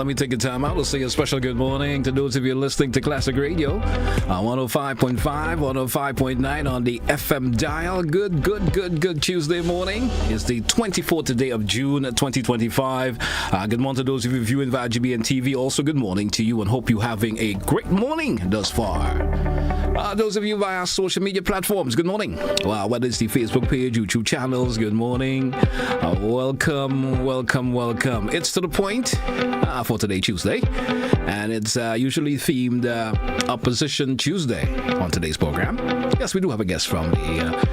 me take a time out to say a special good morning to those of you listening to Classic Radio 105.5, 105.9 on the FM dial. Good Tuesday morning. It's the 24th day of June 2025. Good morning to those of you viewing via GBN TV. Also, good morning to you and hope you're having a great morning thus far. Those of you via social media platforms, good morning. Whether it's the Facebook page, YouTube channels, good morning. Welcome. It's to the point for today, Tuesday. And it's usually themed Opposition Tuesday on today's program. Yes, we do have a guest from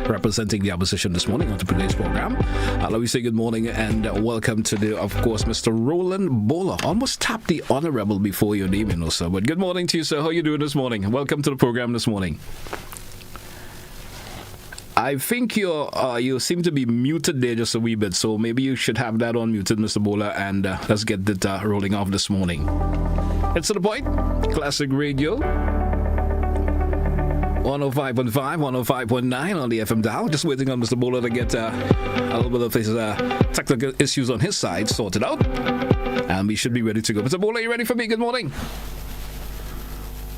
representing the opposition this morning on today's program. Let me say good morning and welcome to of course, Mr. Roland Bhola. Almost tapped the honorable before your name, sir. But good morning to you, sir. How are you doing this morning? Welcome to the program this morning. I think you seem to be muted there just a wee bit, so maybe you should have that unmuted, Mr. Bhola, and let's get it rolling off this morning. It's to the point. Classic Radio 105.5, 105.9 on the FM dial. Just waiting on Mr. Bhola to get a little bit of his technical issues on his side sorted out, and we should be ready to go. Mr. Bhola, you ready for me? Good morning.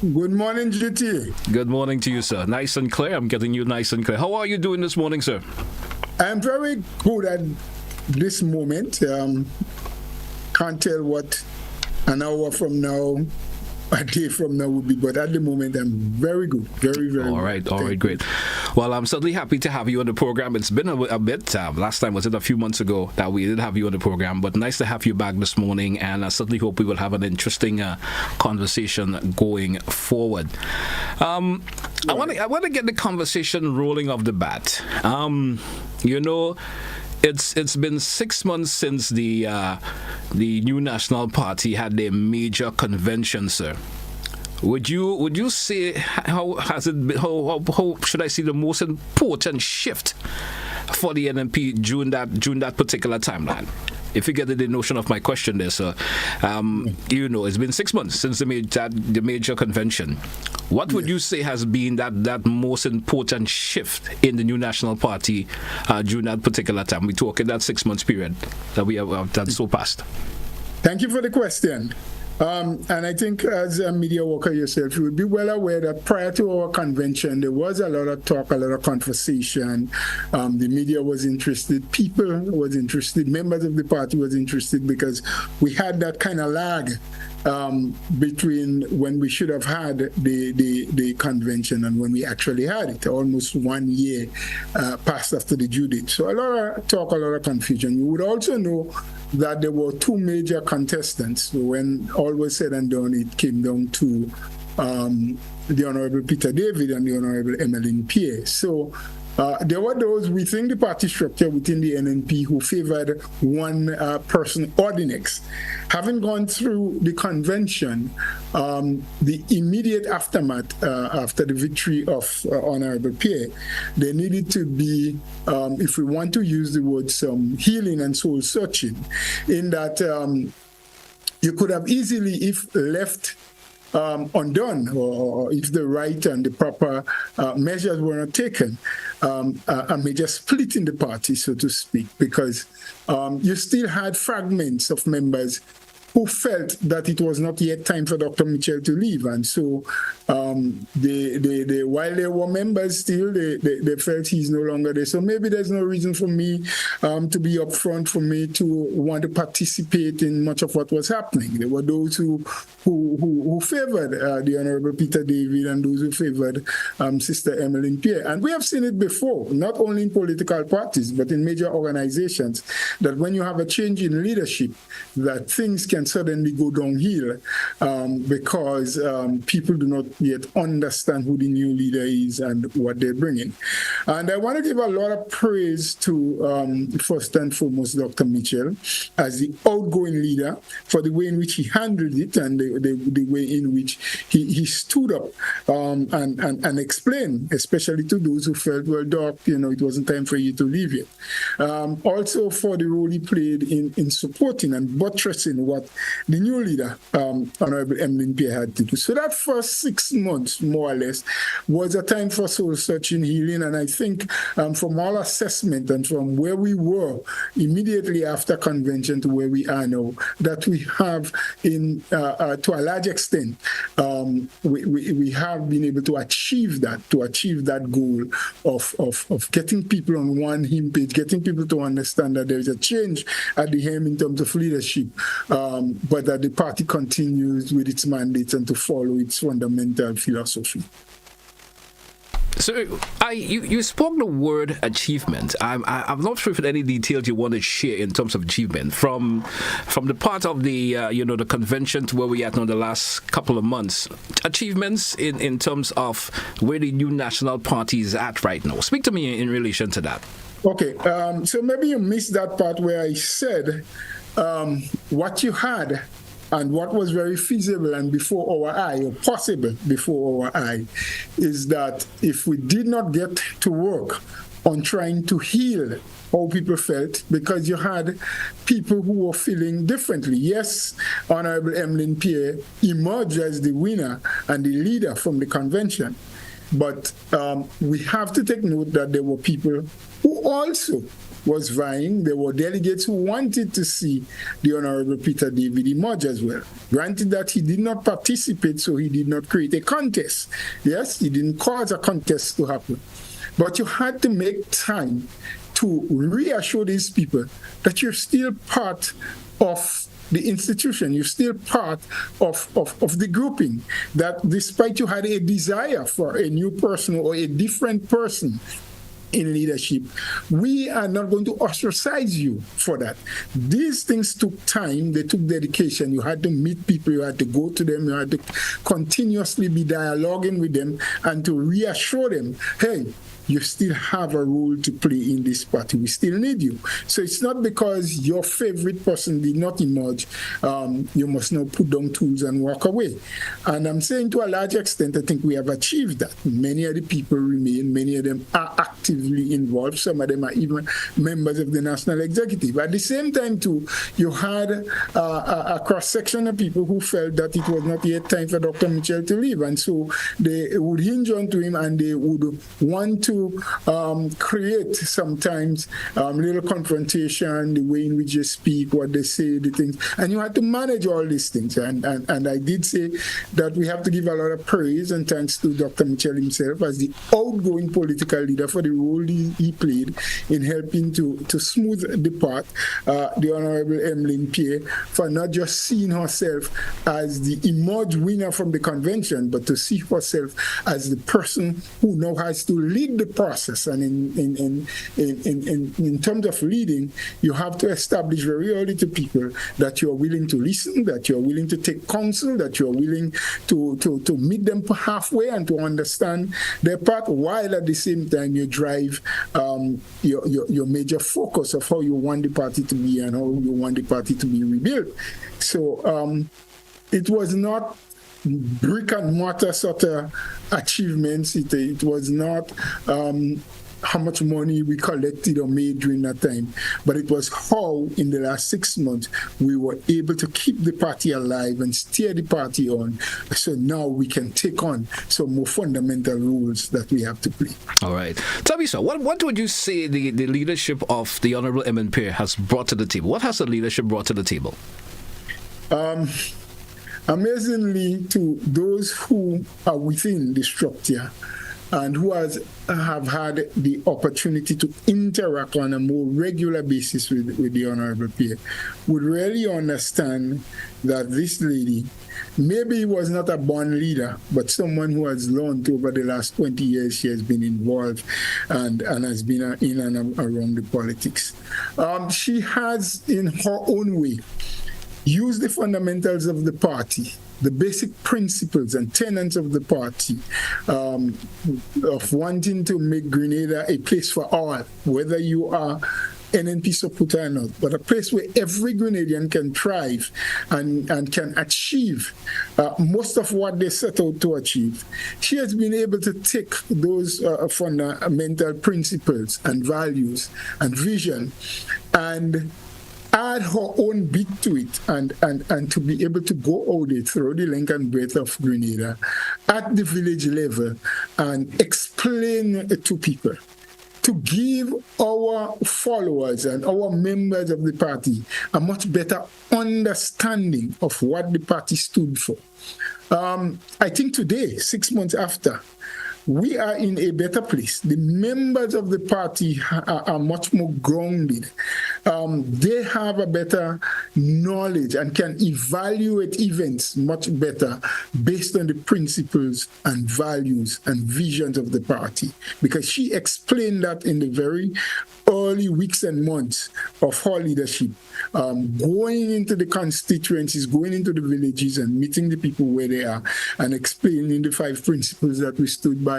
Good morning, GT. Good morning to you, sir. Nice and clear. I'm getting you nice and clear. How are you doing this morning, sir? I'm very good at this moment. Can't tell what an hour from now, a day from now would be, but at the moment I'm very good. Very all right, great. Well, I'm certainly happy to have you on the program. It's been a bit, last time was it a few months ago that we did have you on the program, but nice to have you back this morning, and I certainly hope we will have an interesting conversation going forward. I want to get the conversation rolling off the bat. It's been 6 months since the New National Party had their major convention, sir. Would you say how has it been, how should I see the most important shift for the NNP during that particular timeline? If you get the notion of my question there, sir. It's been 6 months since the major convention. What would you say has been that most important shift in the New National Party during that particular time? We're talking that 6 months period that we have done so past. Thank you for the question. And I think as a media worker yourself, you would be well aware that prior to our convention, there was a lot of talk, a lot of conversation. The media was interested, people was interested, members of the party was interested, because we had that kind of lag between when we should have had the convention and when we actually had it. Almost 1 year passed after the due date. So a lot of talk, a lot of confusion. You would also know that there were two major contestants. When all was said and done, it came down to the Honorable Peter David and the Honorable Emmeline Pierre. So there were those within the party structure, within the NNP, who favored one person or the next. Having gone through the convention, the immediate aftermath after the victory of Honorable Pierre, there needed to be, if we want to use the word, some healing and soul searching, in that you could have easily, if left undone, or if the right and the proper measures were not taken, a major split in the party, so to speak, because you still had fragments of members who felt that it was not yet time for Dr. Mitchell to leave. And so while they were members still, they felt he's no longer there. So maybe there's no reason for me to be upfront, for me to want to participate in much of what was happening. There were those who favored the Honorable Peter David and those who favored Sister Emmeline Pierre. And we have seen it before, not only in political parties, but in major organizations, that when you have a change in leadership, that things can suddenly go downhill because people do not yet understand who the new leader is and what they're bringing. And I want to give a lot of praise to, first and foremost, Dr. Mitchell as the outgoing leader for the way in which he handled it and the way in which he stood up and explained, especially to those who felt, well, Doc, it wasn't time for you to leave yet. Also for the role he played in supporting and buttressing what the new leader, Honorable Emlyn Pierre, had to do. So that first 6 months, more or less, was a time for soul searching, healing, and I think from all assessment and from where we were immediately after convention to where we are now, that we have, to a large extent, we have been able to achieve that goal of getting people on one hymn page, getting people to understand that there is a change at the helm in terms of leadership, but that the party continues with its mandate and to follow its fundamental philosophy. So, you spoke the word achievement. I'm not sure if any details you want to share in terms of achievement from the part of the the convention to where we are now the last couple of months. Achievements in terms of where the new national party is at right now. Speak to me in relation to that. Okay, so maybe you missed that part where I said what you had and what was very feasible and before our eye, or possible before our eye, is that if we did not get to work on trying to heal how people felt, because you had people who were feeling differently. Yes, Honorable Emlyn Pierre emerged as the winner and the leader from the convention, but we have to take note that there were people who also was vying. There were delegates who wanted to see the Honorable Peter David emerge as well. Granted that he did not participate, so he did not create a contest. Yes, he didn't cause a contest to happen. But you had to make time to reassure these people that you're still part of the institution, you're still part of the grouping, that despite you had a desire for a new person or a different person in leadership, we are not going to ostracize you for that. These things took time, they took dedication. You had to meet people, you had to go to them, you had to continuously be dialoguing with them and to reassure them, hey, you still have a role to play in this party. We still need you. So it's not because your favorite person did not emerge, you must now put down tools and walk away. And I'm saying to a large extent, I think we have achieved that. Many of the people remain, many of them are actively involved. Some of them are even members of the National Executive. At the same time, too, you had a cross-section of people who felt that it was not yet time for Dr. Mitchell to leave. And so they would hinge on to him and they would want to create sometimes little confrontation, the way in which they speak, what they say, the things, and you have to manage all these things. And I did say that we have to give a lot of praise and thanks to Dr. Mitchell himself as the outgoing political leader for the role he played in helping to smooth the path. The Honorable Emlyn Pierre for not just seeing herself as the emerged winner from the convention, but to see herself as the person who now has to lead the process. And in terms of leading, you have to establish very early to people that you're willing to listen, that you're willing to take counsel, that you're willing to meet them halfway and to understand their part, while at the same time you drive your major focus of how you want the party to be and how you want the party to be rebuilt. So it was not brick and mortar sort of achievements. It was not how much money we collected or made during that time, but it was how in the last 6 months we were able to keep the party alive and steer the party on. So now we can take on some more fundamental roles that we have to play. All right. Tell me, sir, what would you say the leadership of the Honorable Emlyn Pierre has brought to the table? What has the leadership brought to the table? Amazingly, to those who are within the structure and who have had the opportunity to interact on a more regular basis with the Honorable Pierre, would really understand that this lady maybe was not a born leader, but someone who has learned over the last 20 years. She has been involved and has been in and around the politics. She has, in her own way, use the fundamentals of the party, the basic principles and tenets of the party, of wanting to make Grenada a place for all, whether you are NNP supporter or not, but a place where every Grenadian can thrive and can achieve most of what they set out to achieve. She has been able to take those fundamental principles and values and vision and add her own beat to it and to be able to go out there through the length and breadth of Grenada at the village level and explain to people, to give our followers and our members of the party a much better understanding of what the party stood for. I think today, 6 months after, we are in a better place. The members of the party are much more grounded. They have a better knowledge and can evaluate events much better based on the principles and values and visions of the party. Because she explained that in the very early weeks and months of her leadership, going into the constituencies, going into the villages and meeting the people where they are and explaining the 5 principles that we stood by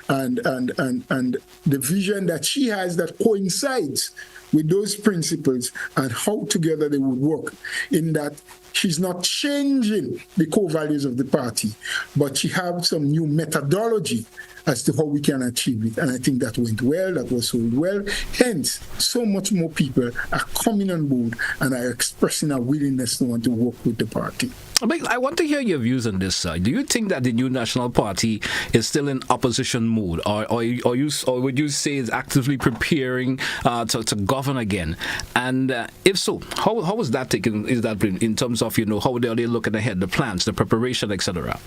and the vision that she has that coincides with those principles and how together they would work, in that she's not changing the core values of the party, but she has some new methodology as to how we can achieve it. And I think that went well, that was sold well. Hence, so much more people are coming on board and are expressing a willingness to want to work with the party. I want to hear your views on this side. Do you think that the new National Party is still in opposition mode, or would you say is actively preparing to govern again? And if so, how is that taken? Is that in terms of how are they looking ahead, the plans, the preparation, etc.?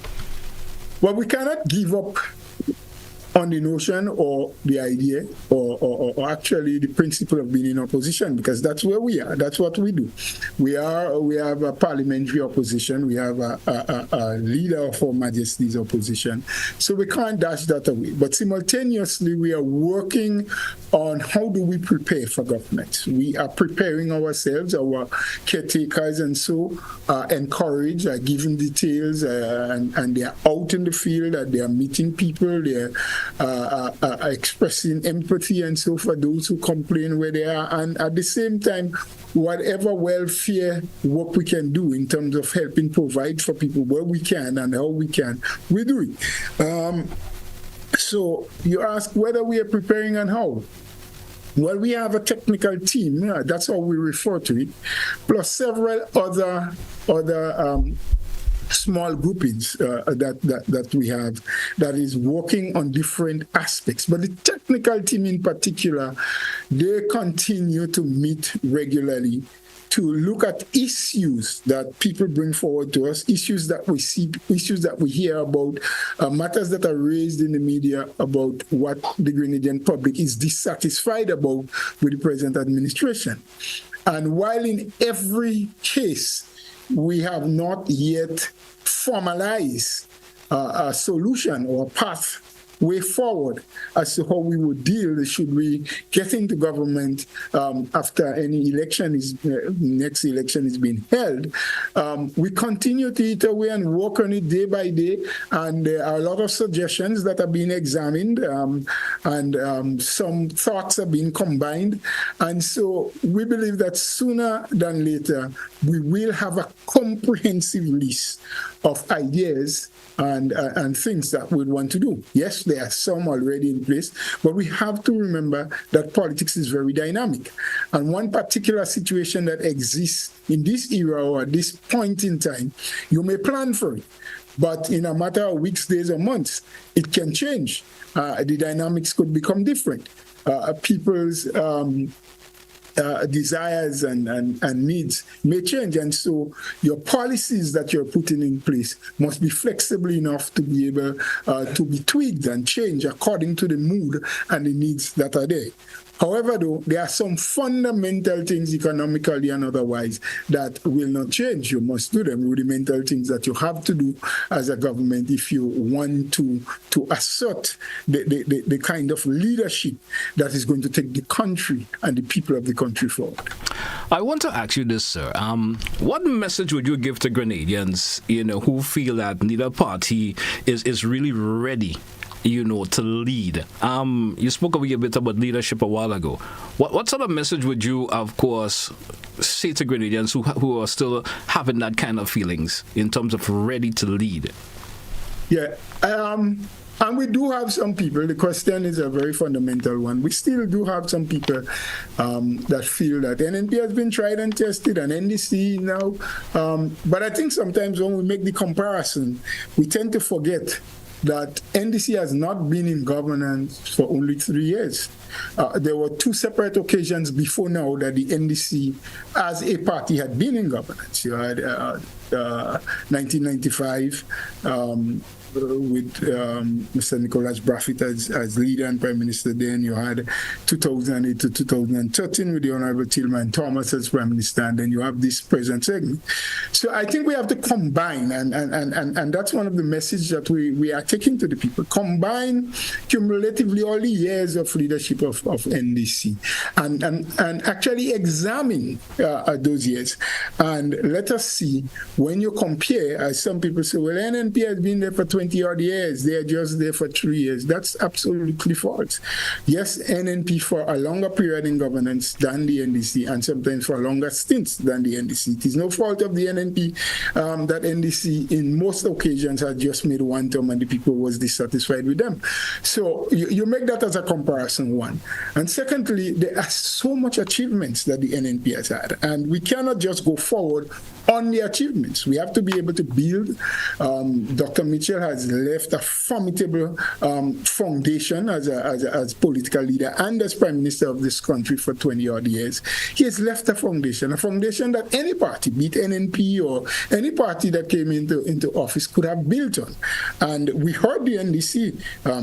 Well, we cannot give up on the notion or the idea or actually the principle of being in opposition, because that's where we are. That's what we do. We have a parliamentary opposition. We have a leader of Her Majesty's opposition. So we can't dash that away. But simultaneously, we are working on how do we prepare for government. We are preparing ourselves, our caretakers, and so encourage, giving details, and they are out in the field, they are meeting people, they are expressing empathy and so for those who complain where they are, and at the same time, whatever welfare work we can do in terms of helping provide for people where we can and how we can, we do it. So you ask whether we are preparing and how. Well, we have a technical team, that's how we refer to it, plus several other small groupings that we have that is working on different aspects. But the technical team in particular, they continue to meet regularly to look at issues that people bring forward to us, issues that we see, issues that we hear about, matters that are raised in the media about what the Grenadian public is dissatisfied about with the present administration. And while in every case, we have not yet formalized a solution or a path way forward as to how we would deal should we get into government after any election next election is being held. We continue to eat away and work on it day by day, and there are a lot of suggestions that are being examined, and some thoughts are being combined, and so we believe that sooner than later we will have a comprehensive list of ideas and things that we want to do. Yes, there are some already in place, but we have to remember that politics is very dynamic. And one particular situation that exists in this era or at this point in time, you may plan for it, but in a matter of weeks, days, or months, it can change. The dynamics could become different. People's desires and needs may change, and so your policies that you're putting in place must be flexible enough to be able to be tweaked and changed according to the mood and the needs that are there. However, though, there are some fundamental things economically and otherwise that will not change. You must do them, rudimental things that you have to do as a government if you want to assert the kind of leadership that is going to take the country and the people of the country forward. I want to ask you this, sir. What message would you give to Grenadians, who feel that neither party is really ready to lead? You spoke a bit about leadership a while ago. What sort of message would you, of course, say to Grenadians who are still having that kind of feelings in terms of ready to lead? Yeah, And we do have some people, the question is a very fundamental one. We still do have some people that feel that NNP has been tried and tested and NDC now. But I think sometimes when we make the comparison, we tend to forget that NDC has not been in governance for only 3 years. There were 2 separate occasions before now that the NDC as a party had been in governance. You had 1995 with Mr. Nicholas Brafitt as leader and prime minister. Then you had 2008 to 2013 with the Honorable Tillman Thomas as prime minister, and then you have this present segment. So I think we have to combine, and that's one of the messages that we are taking to the people. Combine cumulatively all the years of leadership of NDC and actually examine those years. And let us see, when you compare, as some people say, well, NNP has been there for 20-odd years, they are just there for 3 years. That's absolutely false. Yes, NNP for a longer period in governance than the NDC, and sometimes for longer stints than the NDC. It is no fault of the NNP that NDC in most occasions had just made one term and the people was dissatisfied with them. So you make that as a comparison, one. And secondly, there are so much achievements that the NNP has had, and we cannot just go forward on the achievements. We have to be able to build. Dr. Mitchell has left a formidable foundation as political leader and as prime minister of this country for 20-odd years. He has left a foundation that any party, be it NNP or any party that came into office, could have built on. And we heard the NDC,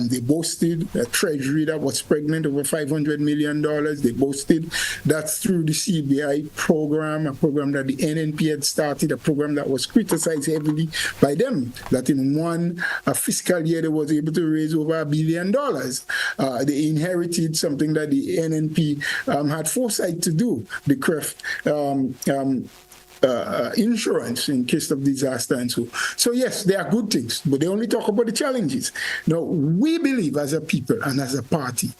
they boasted a treasury that was pregnant over $500 million. They boasted that through the CBI program, a program that the NNP had started, a program that was criticized heavily by them, that in one fiscal year they was able to raise over $1 billion. They inherited something that the NNP had foresight to do, the CREF insurance in case of disaster and so. So yes, there are good things, but they only talk about the challenges. Now, we believe as a people and as a party,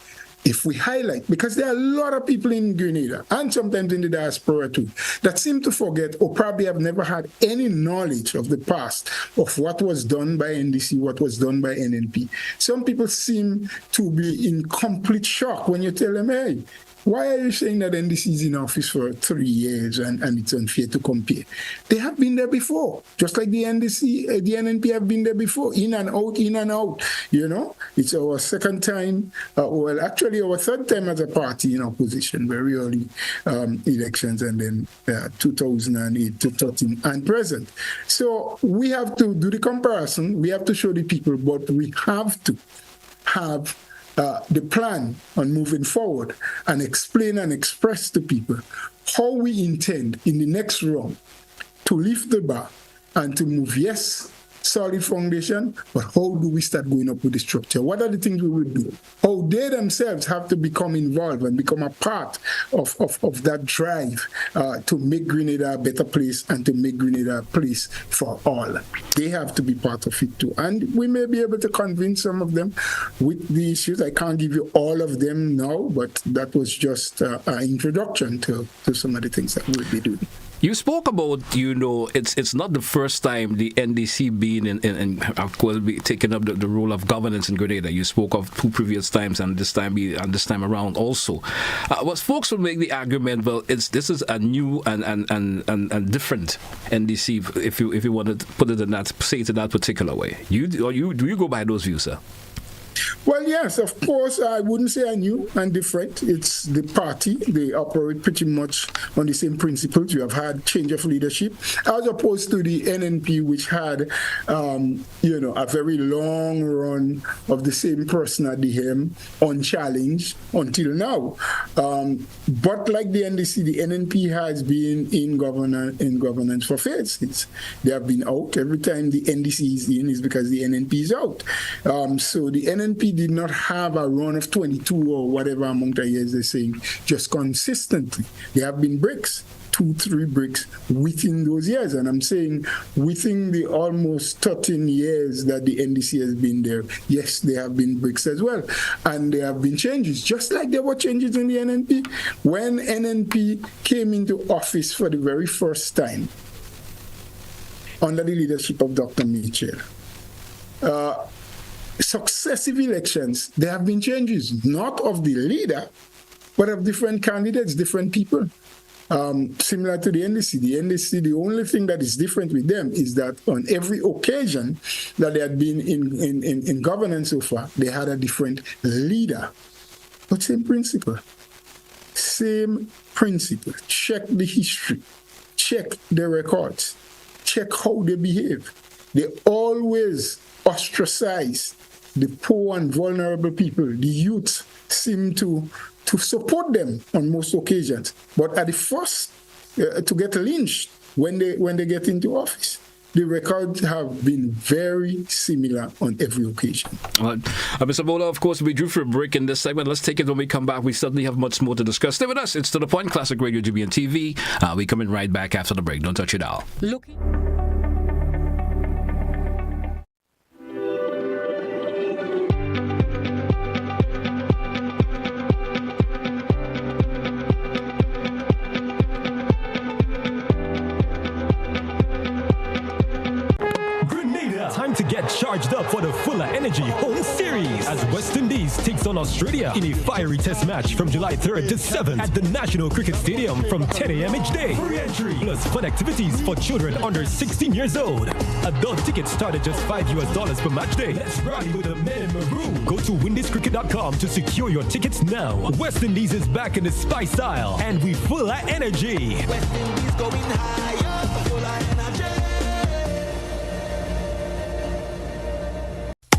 if we highlight, because there are a lot of people in Grenada and sometimes in the diaspora too, that seem to forget or probably have never had any knowledge of the past of what was done by NDC, what was done by NNP. Some people seem to be in complete shock when you tell them, hey, why are you saying that NDC is in office for 3 years and it's unfair to compare? They have been there before, just like the NNP have been there before, in and out, you know. It's our second time, well, actually our third time as a party in opposition, very early elections, and then 2008 to 13 and present. So we have to do the comparison, we have to show the people, but we have to have the plan on moving forward and explain and express to people how we intend in the next round to lift the bar and to move, yes, solid foundation, but how do we start going up with the structure? What are the things we will do? How they themselves have to become involved and become a part of that drive to make Grenada a better place and to make Grenada a place for all. They have to be part of it too. And we may be able to convince some of them with the issues. I can't give you all of them now, but that was just an introduction to some of the things that we'll be doing. You spoke about, it's not the first time the NDC being in of course, taking up the role of governance in Grenada. You spoke of 2 previous times and this time around also. But folks will make the argument, well, this is a new and different NDC, if you want to put it in that, say it in that particular way. Do you go by those views, sir? Well, yes, of course, I wouldn't say new and different. It's the party. They operate pretty much on the same principles. You have had change of leadership, as opposed to the NNP, which had, a very long run of the same person at the helm, unchallenged until now. But like the NDC, the NNP has been in governance for phases. They have been out. Every time the NDC is in, is because the NNP is out. So the NNP did not have a run of 22 or whatever amount of years they're saying, just consistently. There have been breaks, 2-3 breaks within those years. And I'm saying within the almost 13 years that the NDC has been there, yes, there have been breaks as well. And there have been changes, just like there were changes in the NNP. When NNP came into office for the very first time, under the leadership of Dr. Mitchell, successive elections, there have been changes, not of the leader, but of different candidates, different people. Similar to the NDC. The NDC, the only thing that is different with them is that on every occasion that they had been in governance so far, they had a different leader. But same principle. Same principle. Check the history. Check the records. Check how they behave. They always ostracize the poor and vulnerable people. The youth seem to support them on most occasions, but at the first to get lynched when they get into office. The records have been very similar on every occasion. Mr. Bhola, of course, we drew for a break in this segment. Let's take it when we come back. We certainly have much more to discuss. Stay with us. It's To The Point, Classic Radio, GBN TV. We're coming right back after the break. Don't touch it all. To get charged up for the Fuller Energy Home Series as West Indies takes on Australia in a fiery test match from July 3rd to 7th at the National Cricket Stadium from 10 a.m. each day. Free entry plus fun activities for children under 16 years old. Adult tickets start at just $5 per match day. Let's ride with the men in maroon. Go to windiescricket.com to secure your tickets now. West Indies is back in the spice aisle and we Fuller Energy. West Indies going higher, Fuller Energy.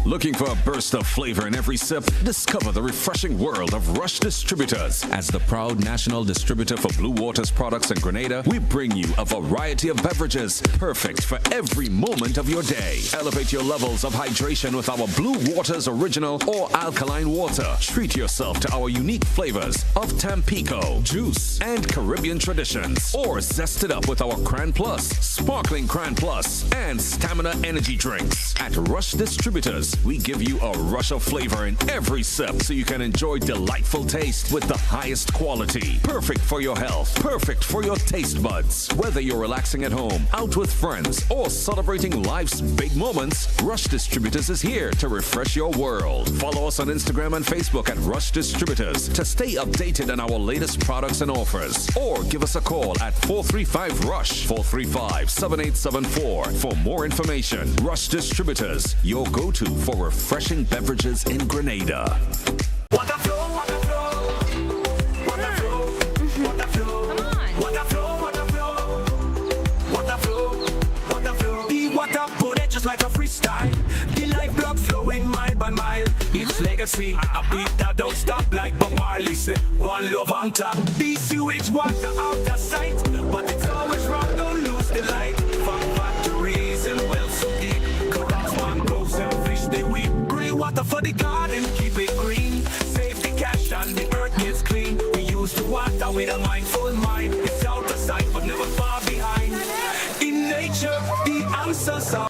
Looking for a burst of flavor in every sip? Discover the refreshing world of Rush Distributors. As the proud national distributor for Blue Waters products in Grenada, we bring you a variety of beverages perfect for every moment of your day. Elevate your levels of hydration with our Blue Waters Original or Alkaline Water. Treat yourself to our unique flavors of Tampico, Juice, and Caribbean Traditions. Or zest it up with our Cran Plus, Sparkling Cran Plus, and Stamina Energy Drinks. At Rush Distributors, we give you a rush of flavor in every sip so you can enjoy delightful taste with the highest quality. Perfect for your health, perfect for your taste buds. Whether you're relaxing at home, out with friends, or celebrating life's big moments, Rush Distributors is here to refresh your world. Follow us on Instagram and Facebook at Rush Distributors to stay updated on our latest products and offers. Or give us a call at 435-RUSH, 435-7874 for more information. Rush Distributors, your go-to for refreshing beverages in Grenada. What a flow, what a flow, what a flow, what a flow, come on, what a flow, what a flow, what a flow, what a flow. The water poured just like a freestyle. The life block flowing mile by mile. It's legacy, a beat that don't stop like Bob Marley said. One love on top. The sewage water out of sight, but it's always wrong. Don't lose the light. From factories and wells so deep, corrupt mangroves and fish they weep. Bring water for the garden, keep it green. Save the cash and the earth gets clean. We use the water with a mindful mind. It's out of sight but never far behind. In nature, the answers are.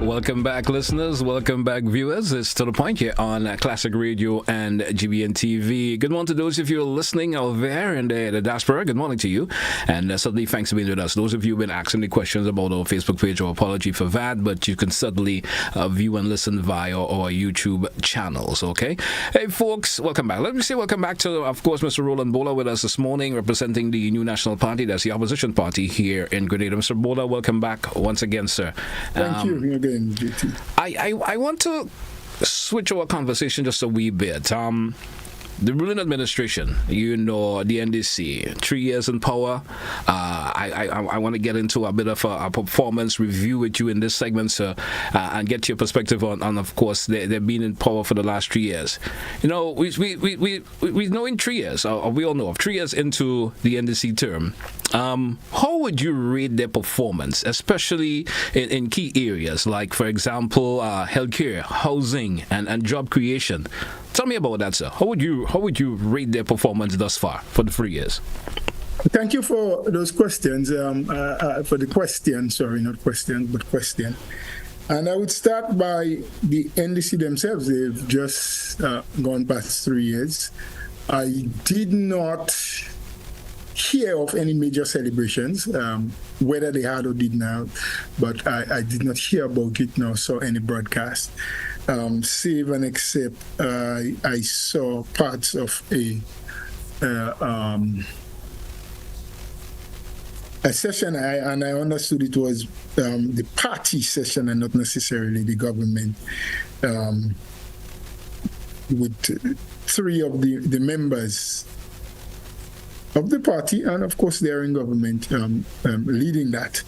Welcome back, listeners. Welcome back, viewers. It's To The Point here on Classic Radio and GBN TV. Good morning to those of you who are listening out there in the diaspora. Good morning to you. And certainly thanks for being with us. Those of you who have been asking the questions about our Facebook page, our apology for that, but you can certainly view and listen via our YouTube channels, okay? Hey, folks, welcome back. Let me say welcome back to, of course, Mr. Roland Bhola with us this morning, representing the New National Party. That's the opposition party here in Grenada. Mr. Bhola, welcome back once again, sir. Thank you again. I want to switch our conversation just a wee bit. The ruling administration, you know, the NDC, 3 years in power. I want to get into a bit of a performance review with you in this segment, sir, and get your perspective on of course, they've been in power for the last 3 years. You know, we know in 3 years, or we all know of 3 years into the NDC term, how would you rate their performance, especially in key areas like, for example, healthcare, housing, and job creation? Tell me about that, sir. How would you rate their performance thus far for the 3 years? Thank you for those questions. For the question, sorry, not question, but question. And I would start by the NDC themselves. They've just gone past 3 years. I did not hear of any major celebrations, whether they had or did not, but I did not hear about it nor saw any broadcast. Save and except I saw parts of a session, and I understood it was the party session and not necessarily the government, with three of the members of the party, and of course they are in government, leading that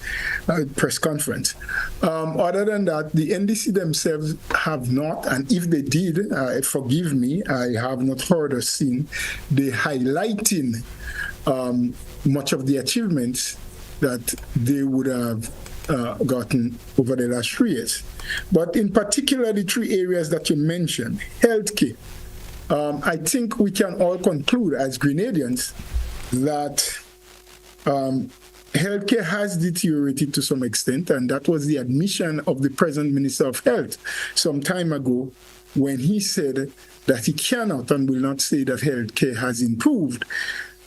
press conference. Other than that, the NDC themselves have not, and if they did, forgive me, I have not heard or seen the highlighting much of the achievements that they would have gotten over the last 3 years. But in particular, the 3 areas that you mentioned, healthcare, I think we can all conclude as Grenadians that healthcare has deteriorated to some extent, and that was the admission of the present Minister of Health some time ago when he said that he cannot and will not say that healthcare has improved.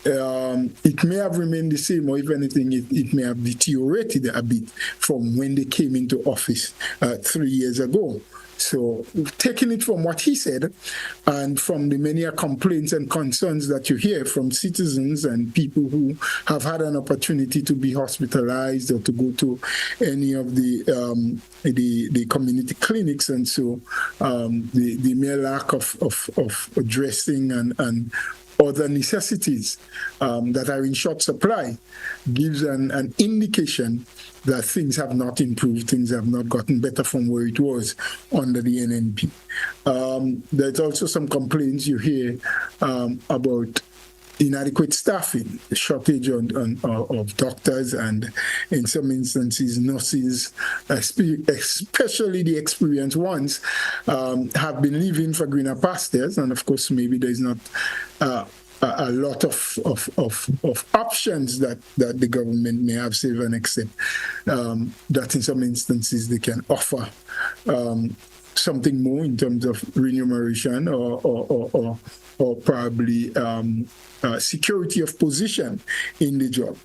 It may have remained the same, or if anything, it may have deteriorated a bit from when they came into office 3 years ago. So taking it from what he said and from the many complaints and concerns that you hear from citizens and people who have had an opportunity to be hospitalized or to go to any of the community clinics, and so the mere lack of dressing and other necessities that are in short supply gives an indication that things have not improved, things have not gotten better from where it was under the NNP. There's also some complaints you hear about inadequate staffing, shortage of doctors, and in some instances nurses, especially the experienced ones, have been leaving for greener pastures. And of course, maybe there's not a lot of options that the government may have, save and except that in some instances they can offer something more in terms of remuneration or probably security of position in the job.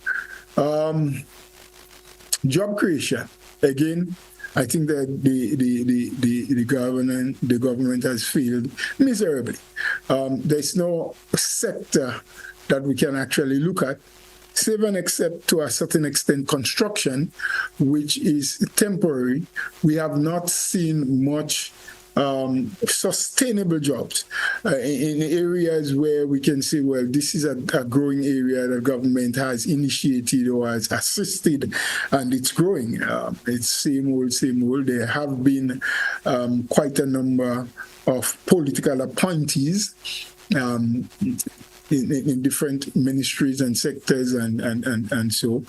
Job creation, again, I think that the government has failed miserably. There's no sector that we can actually look at, save and except to a certain extent construction, which is temporary. We have not seen much sustainable jobs in areas where we can say, well, this is a growing area that government has initiated or has assisted, and it's growing. It's same old. There have been quite a number of political appointees in different ministries and sectors and so,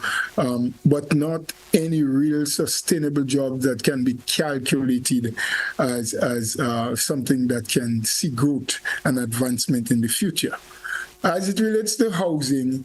but not any real sustainable job that can be calculated as something that can see growth and advancement in the future. As it relates to housing,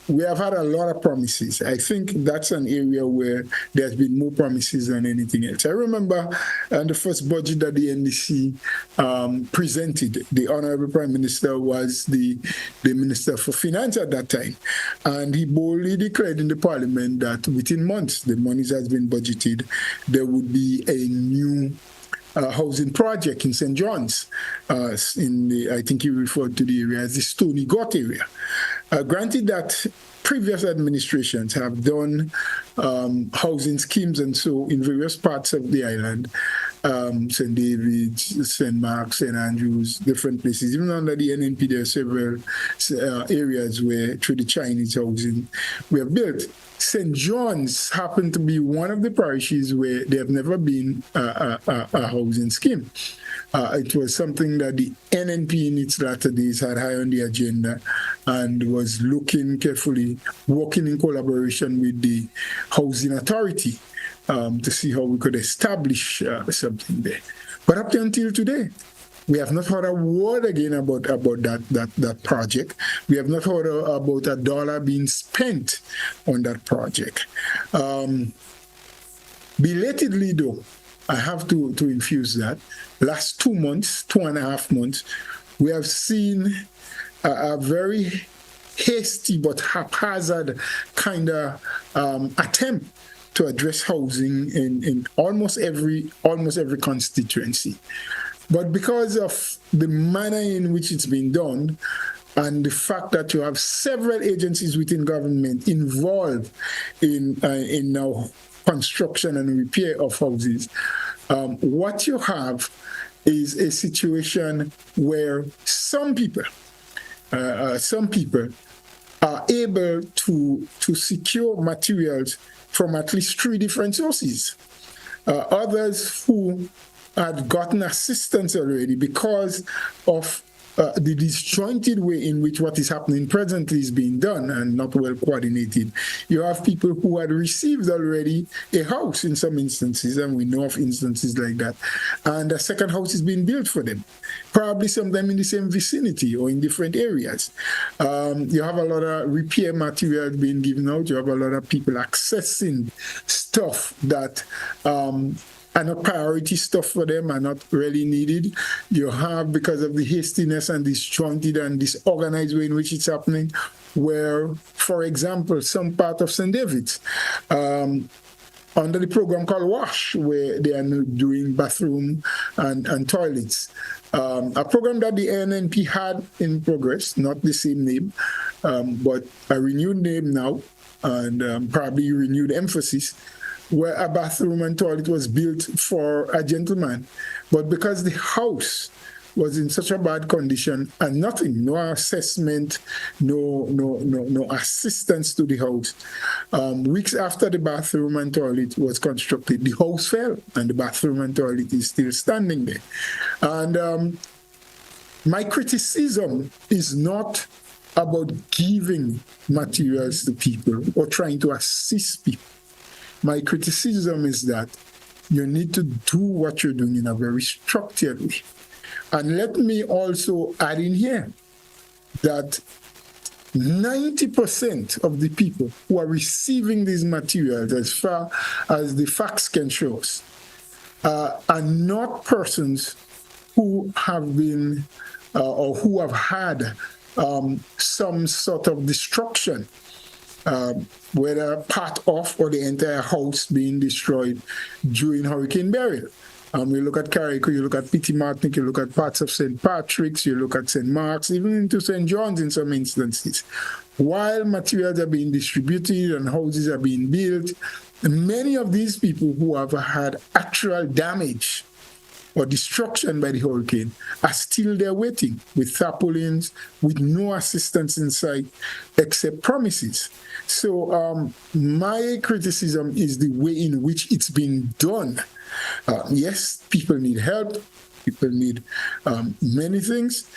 we have had a lot of promises. I think that's an area where there's been more promises than anything else. I remember the first budget that the NDC presented, the Honorable Prime Minister was the Minister for Finance at that time. And he boldly declared in the Parliament that within months, the monies has been budgeted, there would be a new housing project in St. John's. I think he referred to the area as the Stony Got area. Granted that previous administrations have done housing schemes and so in various parts of the island, St. David's, St. Mark's, St. Andrews, different places. Even under the NNP, there are several areas where through the Chinese housing we have built. St. John's happened to be one of the parishes where there have never been a housing scheme. It was something that the NNP in its latter days had high on the agenda and was looking carefully, working in collaboration with the Housing Authority to see how we could establish something there. But up until today, we have not heard a word again about that project. We have not heard about a dollar being spent on that project. Belatedly, though, I have to infuse that. Last 2 months, 2.5 months, We have seen a very hasty but haphazard kind of attempt to address housing in almost every constituency. But because of the manner in which it's been done, and the fact that you have several agencies within government involved in now construction and repair of houses, what you have is a situation where some people are able to secure materials from at least 3 different sources. Others who had gotten assistance already because of the disjointed way in which what is happening presently is being done and not well coordinated. You have people who had received already a house in some instances, and we know of instances like that, and a second house is being built for them, probably sometime in the same vicinity or in different areas. You have a lot of repair materials being given out. You have a lot of people accessing stuff that are not priority stuff for them, are not really needed. You have, because of the hastiness and disjointed and disorganized way in which it's happening, where, for example, some part of St. David's, under the program called WASH, where they are doing bathroom and toilets, a program that the NNP had in progress, not the same name, but a renewed name now, and probably renewed emphasis, where a bathroom and toilet was built for a gentleman. But because the house was in such a bad condition and nothing, no assessment, no assistance to the house, weeks after the bathroom and toilet was constructed, the house fell and the bathroom and toilet is still standing there. And my criticism is not about giving materials to people or trying to assist people. My criticism is that you need to do what you're doing in a very structured way. And let me also add in here that 90% of the people who are receiving these materials, as far as the facts can show us, are not persons who have been or who have had some sort of destruction, whether part of or the entire house being destroyed during Hurricane Beryl. You look at Carrico, you look at Petit Martinique, you look at parts of St. Patrick's, you look at St. Mark's, even into St. John's in some instances. While materials are being distributed and houses are being built, many of these people who have had actual damage or destruction by the hurricane are still there waiting with tarpaulins, with no assistance in sight except promises. So my criticism is the way in which it's been done. Yes, people need help, people need many things.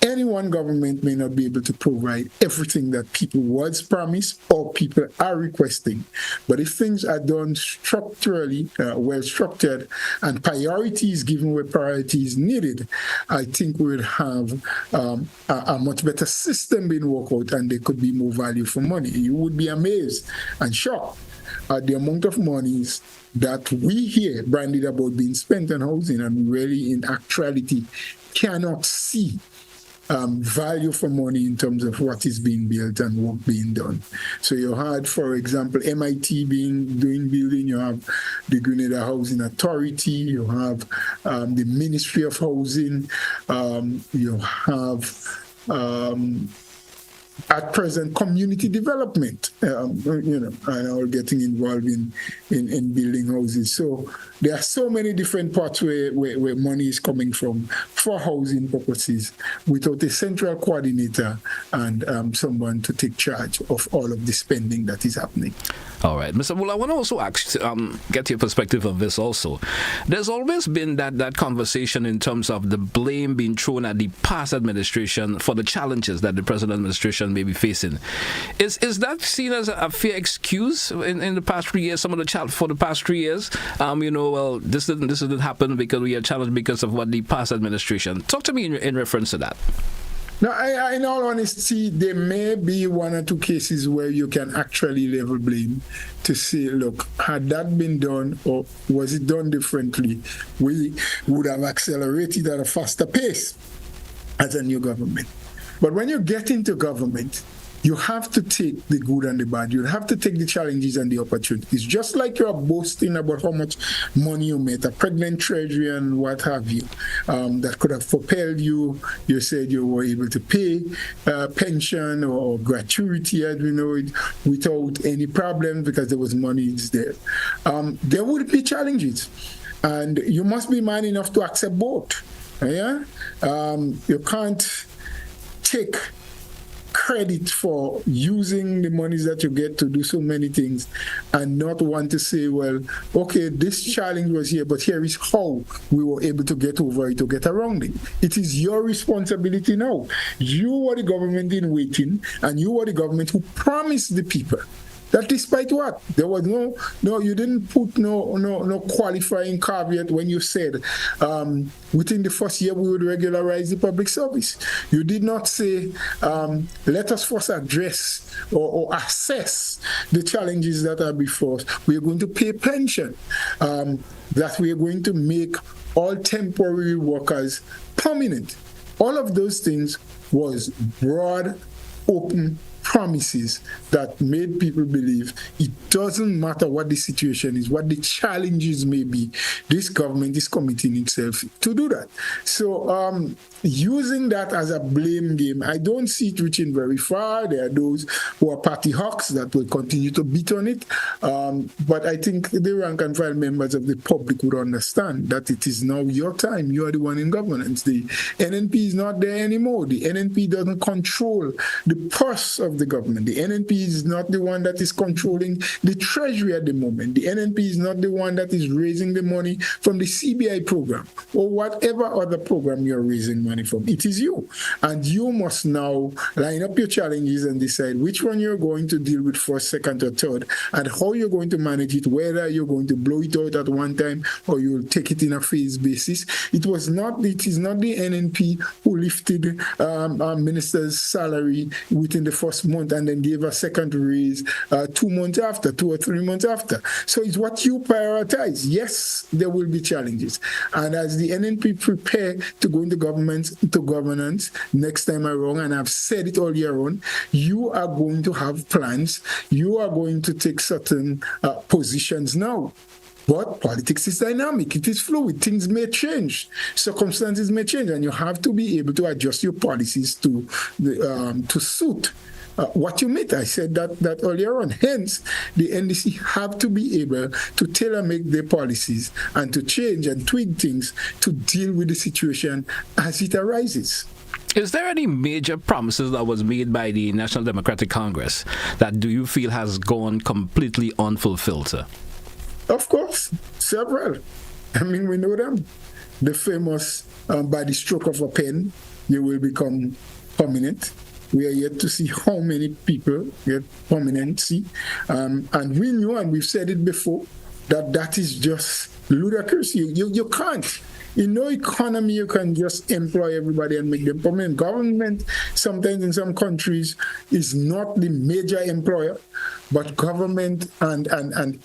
Any one government may not be able to provide everything that people was promised or people are requesting. But if things are done structurally, well structured, and priority is given where priority is needed, I think we would have a much better system being worked out, and there could be more value for money. You would be amazed and shocked at the amount of monies that we hear branded about being spent on housing, and really in actuality cannot see value for money in terms of what is being built and work being done. So you had, for example, MIT doing building, you have the Grenada Housing Authority, you have the Ministry of Housing, you have at present community development, and all getting involved in building houses. So there are so many different parts where money is coming from for housing purposes without a central coordinator and someone to take charge of all of the spending that is happening. All right, Mr. Bhola, I want to also ask, get your perspective of this also. There's always been that conversation in terms of the blame being thrown at the past administration for the challenges that the present administration may be facing. Is that seen as a fair excuse in the past 3 years? Some of the for the past 3 years, well, this didn't happen because we are challenged because of what the past administration. Talk to me in reference to that. Now, in all honesty, there may be one or two cases where you can actually level blame to say, look, had that been done or was it done differently, we would have accelerated at a faster pace. as a new government. But when you get into government, you have to take the good and the bad. You have to take the challenges and the opportunities. Just like you're boasting about how much money you made, a pregnant treasury and what have you, that could have propelled you. You said you were able to pay pension or gratuity, as we know it, without any problem because there was money there. There would be challenges. And you must be man enough to accept both. Yeah? You can't take credit for using the monies that you get to do so many things and not want to say, well, okay, this challenge was here, but here is how we were able to get over it, to get around it. It is your responsibility now. You were the government in waiting, and you were the government who promised the people that despite what? There was no, you didn't put no qualifying caveat when you said within the first year we would regularize the public service. You did not say, let us first address or assess the challenges that are before us. We are going to pay pension, that we are going to make all temporary workers permanent. All of those things was broad, open promises that made people believe it doesn't matter what the situation is, what the challenges may be, this government is committing itself to do that. So using that as a blame game, I don't see it reaching very far. There are those who are party hawks that will continue to beat on it. But I think the rank and file members of the public would understand that it is now your time. You are the one in governance. The NNP is not there anymore. The NNP doesn't control the purse of the government. The NNP is not the one that is controlling the treasury at the moment. The NNP is not the one that is raising the money from the CBI program or whatever other program you're raising money from. It is you. And you must now line up your challenges and decide which one you're going to deal with first, second, or third, and how you're going to manage it, whether you're going to blow it out at one time or you'll take it in a phase basis. It is not the NNP who lifted minister's salary within the first month and then gave a second raise 2 months after, 2 or 3 months after. So it's what you prioritize. Yes, there will be challenges. And as the NNP prepare to go into governance next time around, and I've said it all year on, you are going to have plans. You are going to take certain positions now. But politics is dynamic. It is fluid. Things may change. Circumstances may change, and you have to be able to adjust your policies to suit what you meant. I said that earlier on. Hence, the NDC have to be able to tailor-make their policies and to change and tweak things to deal with the situation as it arises. Is there any major promises that was made by the National Democratic Congress that do you feel has gone completely unfulfilled, sir? Of course, several. I mean, we know them. The famous, by the stroke of a pen, you will become permanent. We are yet to see how many people get permanency. And we knew, and we've said it before, that is just ludicrous. You can't. In no economy, you can just employ everybody and make them permanent. Government, sometimes in some countries, is not the major employer, but government, and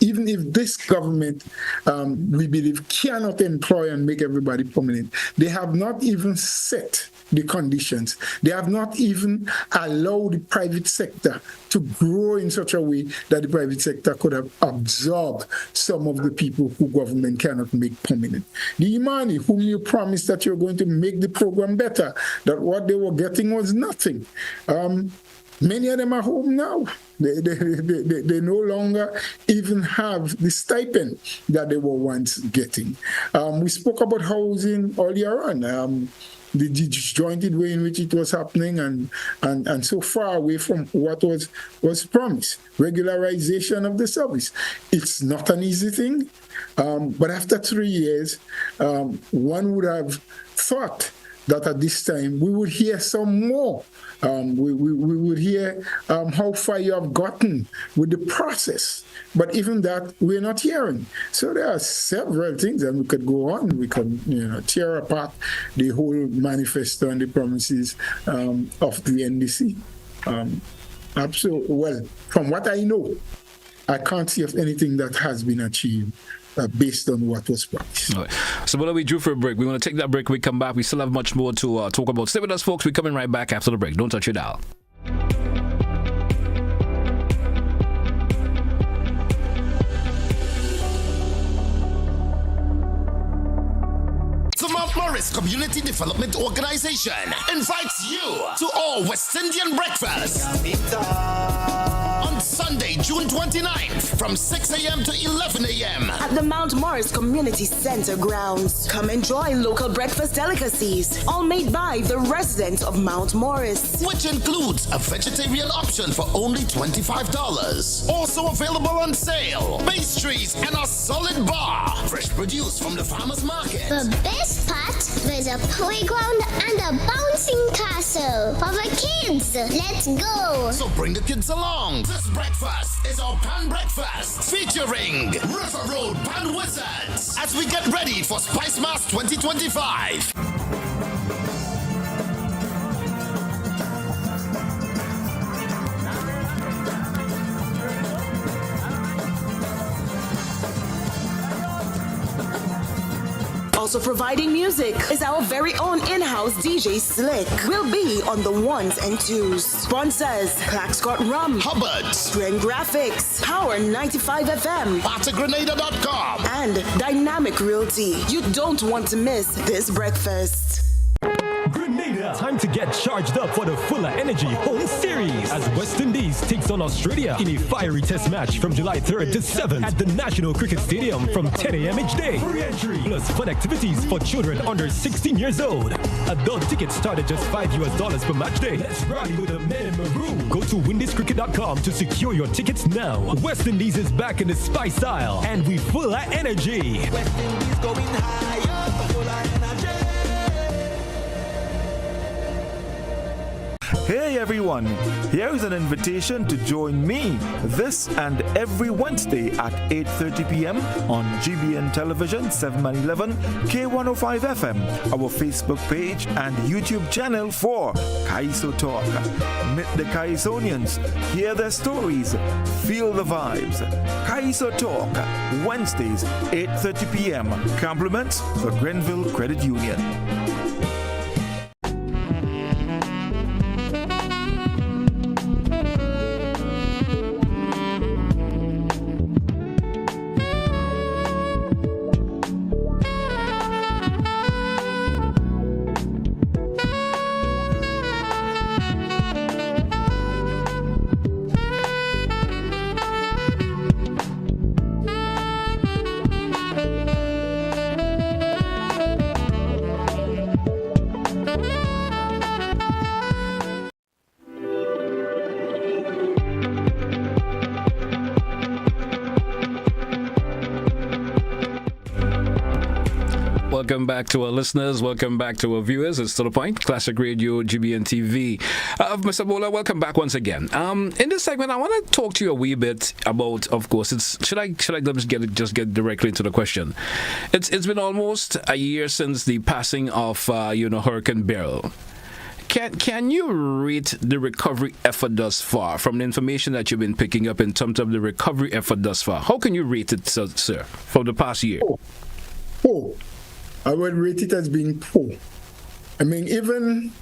even if this government, we believe, cannot employ and make everybody permanent, they have not even set the conditions. They have not even allowed the private sector to grow in such a way that the private sector could have absorbed some of the people who government cannot make permanent. The Imani, whom you promised that you're going to make the program better, that what they were getting was nothing. Many of them are home now. They no longer even have the stipend that they were once getting. We spoke about housing earlier on. The disjointed way in which it was happening and so far away from what was promised. Regularization of the service. It's not an easy thing, but after 3 years, one would have thought that at this time we would hear some more. We would hear how far you have gotten with the process. But even that, we're not hearing. So there are several things, and we could go on. We could tear apart the whole manifesto and the promises of the NDC. Absolutely. Well, from what I know, I can't see of anything that has been achieved based on what was priced. All right. So what are we due for a break? We want to take that break. We come back. We still have much more to talk about. Stay with us, folks. We're coming right back after the break. Don't touch your dial. The Mount Morris Community Development Organization invites you to our West Indian breakfast on Sunday, June 29th from 6 a.m. to 11 a.m. at the Mount Morris Community Center grounds. Come enjoy local breakfast delicacies, all made by the residents of Mount Morris, which includes a vegetarian option for only $25. Also available on sale, pastries and a solid bar, fresh produce from the farmers market. The best part, there's a playground and a bouncing castle for the kids. Let's go. So bring the kids along. This breakfast is our Pan Breakfast featuring River Road Pan Wizards as we get ready for Spice Mass 2025. Also providing music is our very own in-house DJ Slick. We'll be on the ones and twos. Sponsors: Clack Scott Rum, Hubbard's, Glen Graphics, Power 95 FM, Grenada.com, and Dynamic Realty. You don't want to miss this breakfast. Grenada! Time to get charged up for the Fuller Energy Home Series as West Indies takes on Australia in a fiery test match from July 3rd to 7th at the National Cricket Stadium from 10 a.m. each day. Free entry plus fun activities for children under 16 years old. Adult tickets start at just $5 per match day. Let's rally with the men in maroon. Go to windiscricket.com to secure your tickets now. West Indies is back in the spice aisle and we full of energy. West Indies going higher, full of energy. Hey everyone, here is an invitation to join me this and every Wednesday at 8:30 p.m. on GBN Television 711 K105 FM, our Facebook page and YouTube channel for Kaiso Talk. Meet the Kaisonians, hear their stories, feel the vibes. Kaiso Talk, Wednesdays 8:30 p.m. Compliments for Grenville Credit Union. Welcome back to our listeners. Welcome back to our viewers. It's To The Point, Classic Radio, GBN TV. Mr. Bhola, welcome back once again. In this segment, I want to talk to you a wee bit about, of course, should I just get directly into the question? It's been almost a year since the passing of Hurricane Beryl. Can you rate the recovery effort thus far from the information that you've been picking up in terms of the recovery effort thus far? How can you rate it, sir, from the past year? I would rate it as being poor. I mean, even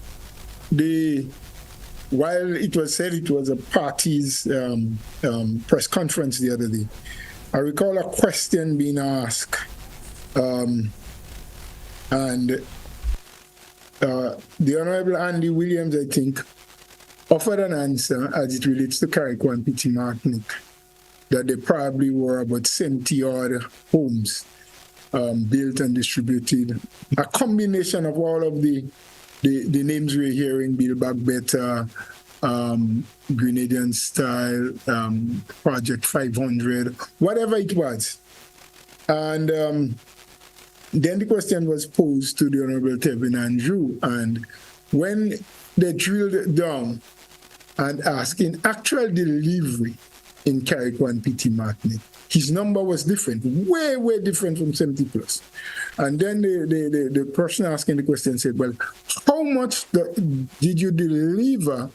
while it was said it was a party's press conference the other day, I recall a question being asked, and the Honorable Andy Williams, I think, offered an answer as it relates to Carrick and Petit Martinique, that there probably were about 70 odd homes built and distributed. A combination of all of the names we're hearing, Build Back Better, Grenadian Style, Project 500, whatever it was. And then the question was posed to the Honorable Tevin Andrew, and when they drilled down and asked in actual delivery in Carrick and Petit Martinique, his number was different, way, way different from 70 plus. And then the person asking the question said, well, how much did you deliver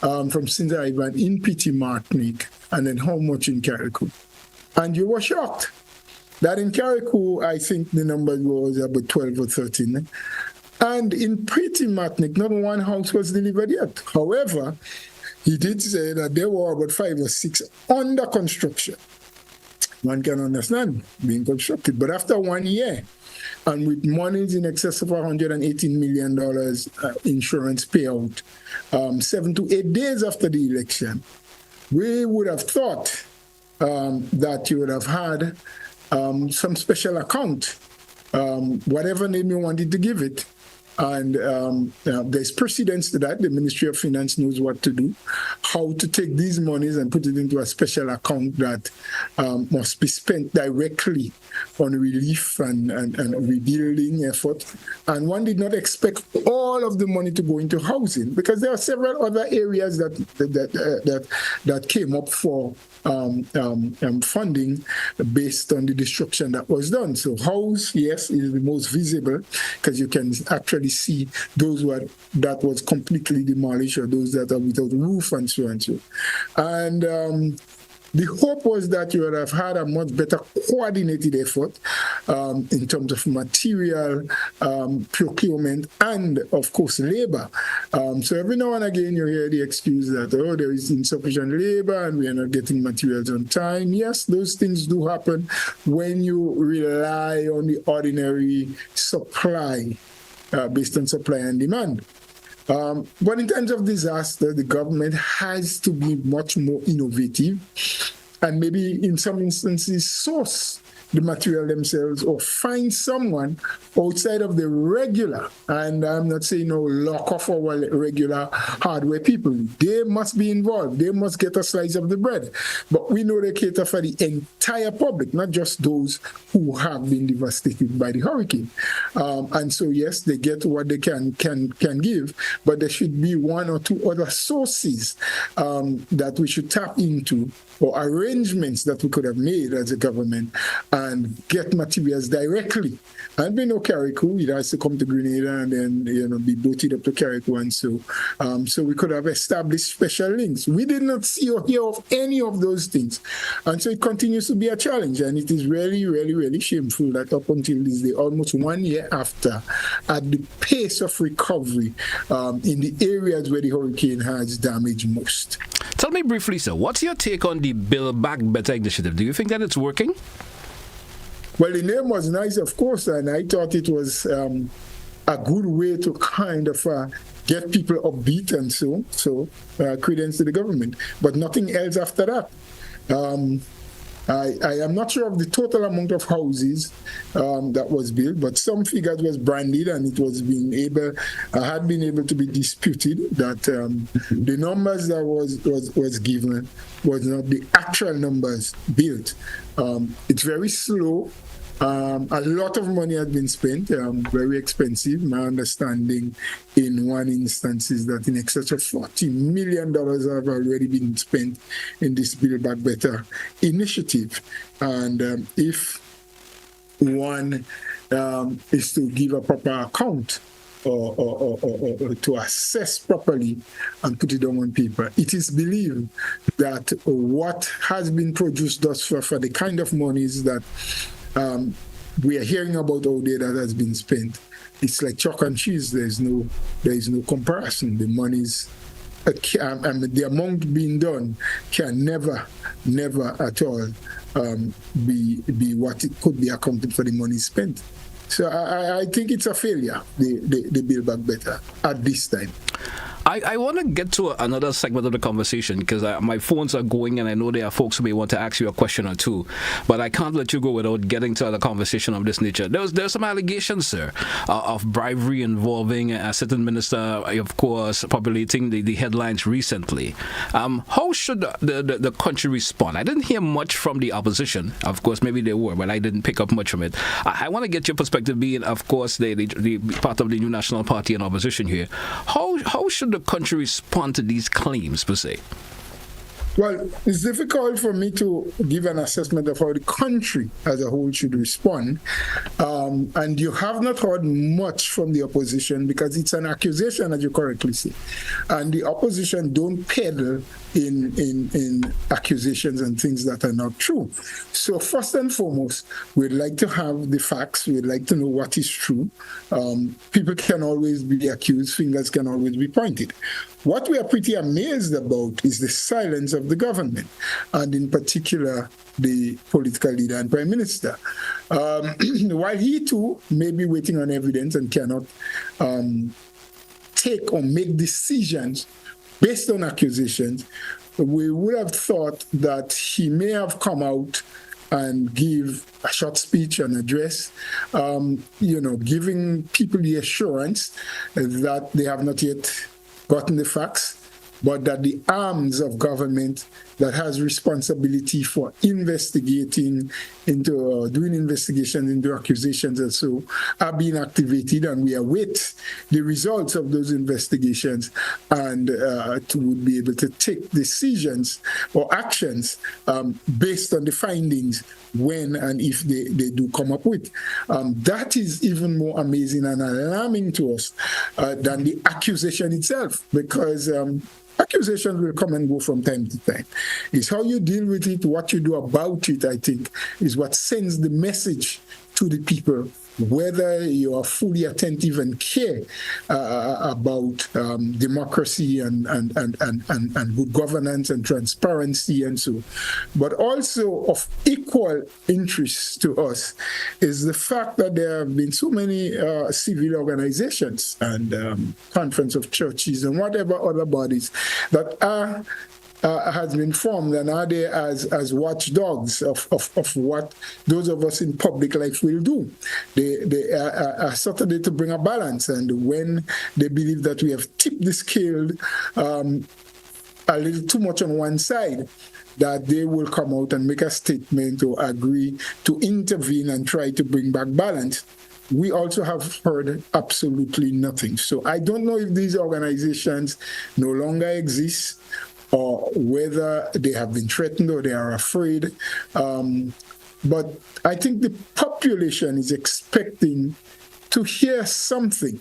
from St. Ivan in Petit Martinique, and then how much in Carrick? And you were shocked. that in Carriacou, I think the number was about 12 or 13. And in Pretty Matnick, not one house was delivered yet. However, he did say that there were about 5 or 6 under construction. One can understand being constructed. But after 1 year, and with monies in excess of $118 million insurance payout, 7 to 8 days after the election, we would have thought that you would have had some special account, whatever name you wanted to give it. And there's precedence to that. The Ministry of Finance knows what to do, how to take these monies and put it into a special account that must be spent directly on relief and rebuilding effort. And one did not expect all of the money to go into housing, because there are several other areas that came up for funding based on the destruction that was done. So house, yes, is the most visible, because you can actually see those that was completely demolished, or those that are without roof, and so and so. And the hope was that you would have had a much better coordinated effort in terms of material procurement and, of course, labor. So every now and again you hear the excuse that, oh, there is insufficient labor and we are not getting materials on time. Yes, those things do happen when you rely on the ordinary supply based on supply and demand. But in terms of disaster, the government has to be much more innovative and maybe in some instances source the material themselves, or find someone outside of the regular, and I'm not saying no lock off our regular hardware people. They must be involved. They must get a slice of the bread. But we know they cater for the entire public, not just those who have been devastated by the hurricane. And so, yes, they get what they can give, but there should be one or two other sources that we should tap into, or arrangements that we could have made as a government, and get materials directly. And we know Carriacou, it has to come to Grenada and then be boated up to Carriacou, and so we could have established special links. We did not see or hear of any of those things, and so it continues to be a challenge. And it is really, really, really shameful that up until this day, almost 1 year after, at the pace of recovery in the areas where the hurricane has damaged most. Tell me briefly, sir, what's your take on the Build Back Better initiative? Do you think that it's working? Well, the name was nice, of course, and I thought it was a good way to kind of get people upbeat and so credence to the government. But nothing else after that. I am not sure of the total amount of houses that was built, but some figures was branded, and it was had been able to be disputed that the numbers that was given was not the actual numbers built. It's very slow. A lot of money has been spent, very expensive. My understanding in one instance is that in excess of $40 million have already been spent in this Build Back Better initiative. And if one is to give a proper account, or to assess properly and put it down on paper, it is believed that what has been produced thus far for the kind of monies that we are hearing about out there that has been spent, it's like chalk and cheese. There is no comparison. The monies, the amount being done can never at all be what it could be accounted for the money spent. So I think it's a failure, the Build Back Better at this time. I want to get to another segment of the conversation, because my phones are going, and I know there are folks who may want to ask you a question or two, but I can't let you go without getting to a conversation of this nature. There's some allegations, sir, of bribery involving a certain minister, of course, populating the headlines recently. How should the country respond? I didn't hear much from the opposition. Of course, maybe they were, but I didn't pick up much from it. I want to get your perspective, being, of course, the part of the New National Party and opposition here. How should the country respond to these claims, per se? Well, it's difficult for me to give an assessment of how the country as a whole should respond. And you have not heard much from the opposition because it's an accusation, as you correctly say. And the opposition don't peddle in accusations and things that are not true. So first and foremost, we'd like to have the facts. We'd like to know what is true. People can always be accused. Fingers can always be pointed. What we are pretty amazed about is the silence of the government, and in particular, the political leader and prime minister. While he too may be waiting on evidence and cannot take or make decisions based on accusations, we would have thought that he may have come out and give a short speech and address, giving people the assurance that they have not yet gotten the facts, but that the arms of government that has responsibility for investigating into doing investigations into accusations and so are being activated, and we await the results of those investigations and to be able to take decisions or actions based on the findings when and if they do come up with. That is even more amazing and alarming to us than the accusation itself, because accusations will come and go from time to time. It's how you deal with it, what you do about it, I think, is what sends the message to the people, whether you are fully attentive and care about democracy and good governance and transparency and so. But also of equal interest to us is the fact that there have been so many civil organizations and conference of churches and whatever other bodies that are has been formed and are there as watchdogs of what those of us in public life will do. They are sort of there to bring a balance, and when they believe that we have tipped the scale a little too much on one side, that they will come out and make a statement or agree to intervene and try to bring back balance. We also have heard absolutely nothing. So I don't know if these organizations no longer exist, or whether they have been threatened or they are afraid. But I think the population is expecting to hear something.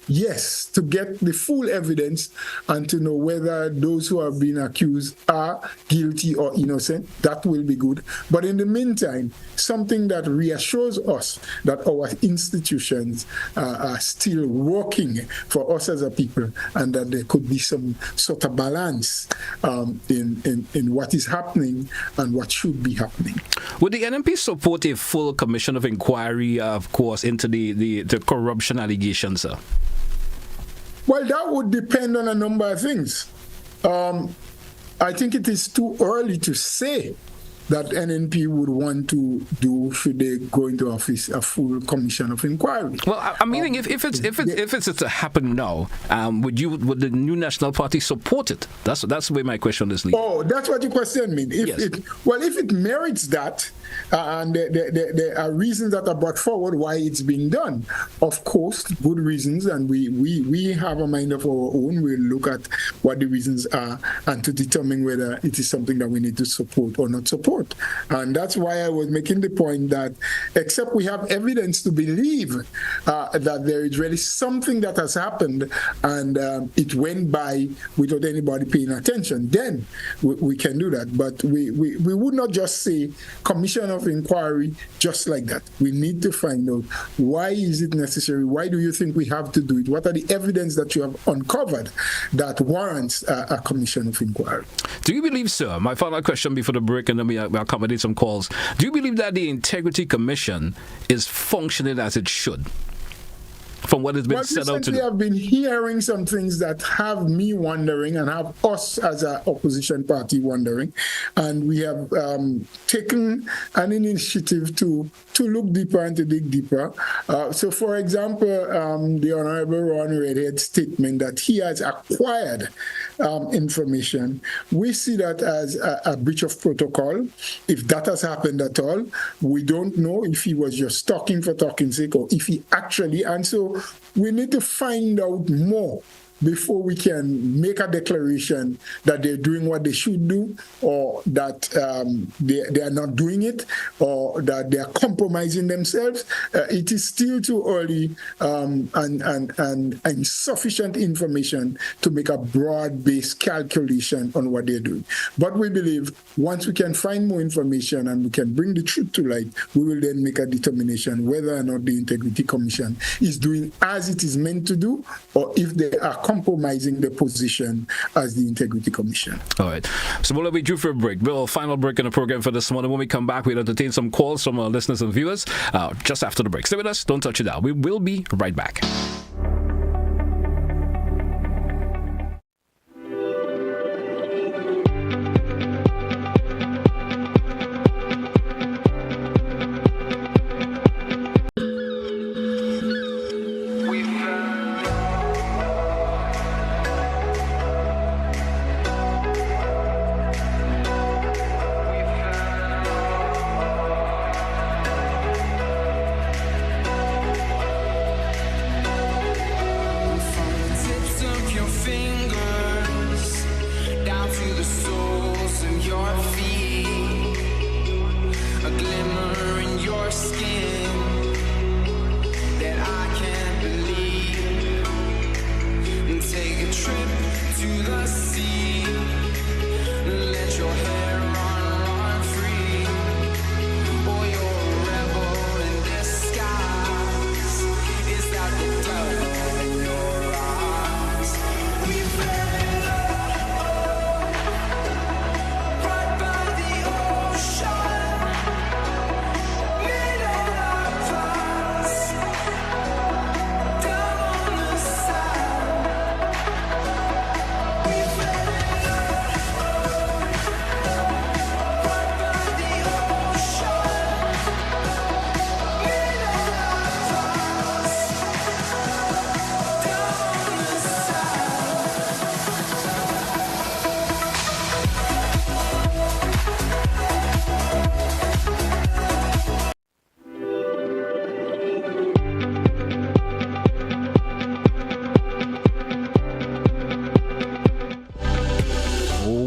Yes, to get the full evidence and to know whether those who have been accused are guilty or innocent. That will be good. But in the meantime, something that reassures us that our institutions are still working for us as a people, and that there could be some sort of balance in what is happening and what should be happening. Would the NMP support a full commission of inquiry, of course, into the corruption allegations, sir? Well, that would depend on a number of things. I think it is too early to say that NNP would want to do, should they go into office, a full commission of inquiry. Well, I'm meaning if it's to happen now, would the New National Party support it? That's the way my question is leading. Oh, that's what your question means. If it merits that, and there are reasons that are brought forward why it's being done, of course, good reasons, and we have a mind of our own. We'll look at what the reasons are and to determine whether it is something that we need to support or not support. And that's why I was making the point that except we have evidence to believe that there is really something that has happened and it went by without anybody paying attention, then we can do that. But we would not just say commission of inquiry just like that. We need to find out, why is it necessary? Why do you think we have to do it? What are the evidence that you have uncovered that warrants a commission of inquiry? Do you believe, sir, my final question before the break, and then we accommodate some calls, do you believe that the Integrity Commission is functioning as it should? From what has been said out to recently I've been hearing some things that have me wondering and have us as an opposition party wondering, and we have taken an initiative to look deeper and to dig deeper. So, for example, the Honorable Ron Redhead's statement that he has acquired information, we see that as a breach of protocol. If that has happened at all, we don't know if he was just talking for talking's sake or if he actually, and so we need to find out more before we can make a declaration that they're doing what they should do, or that they are not doing it, or that they are compromising themselves. It is still too early and insufficient information to make a broad-based calculation on what they're doing. But we believe once we can find more information and we can bring the truth to light, we will then make a determination whether or not the Integrity Commission is doing as it is meant to do, or if they are compromising their position as the Integrity Commission. All right. So we'll be due for a break. Well, final break in the program for this morning. When we come back, we'll entertain some calls from our listeners and viewers just after the break. Stay with us. Don't touch it out. We will be right back.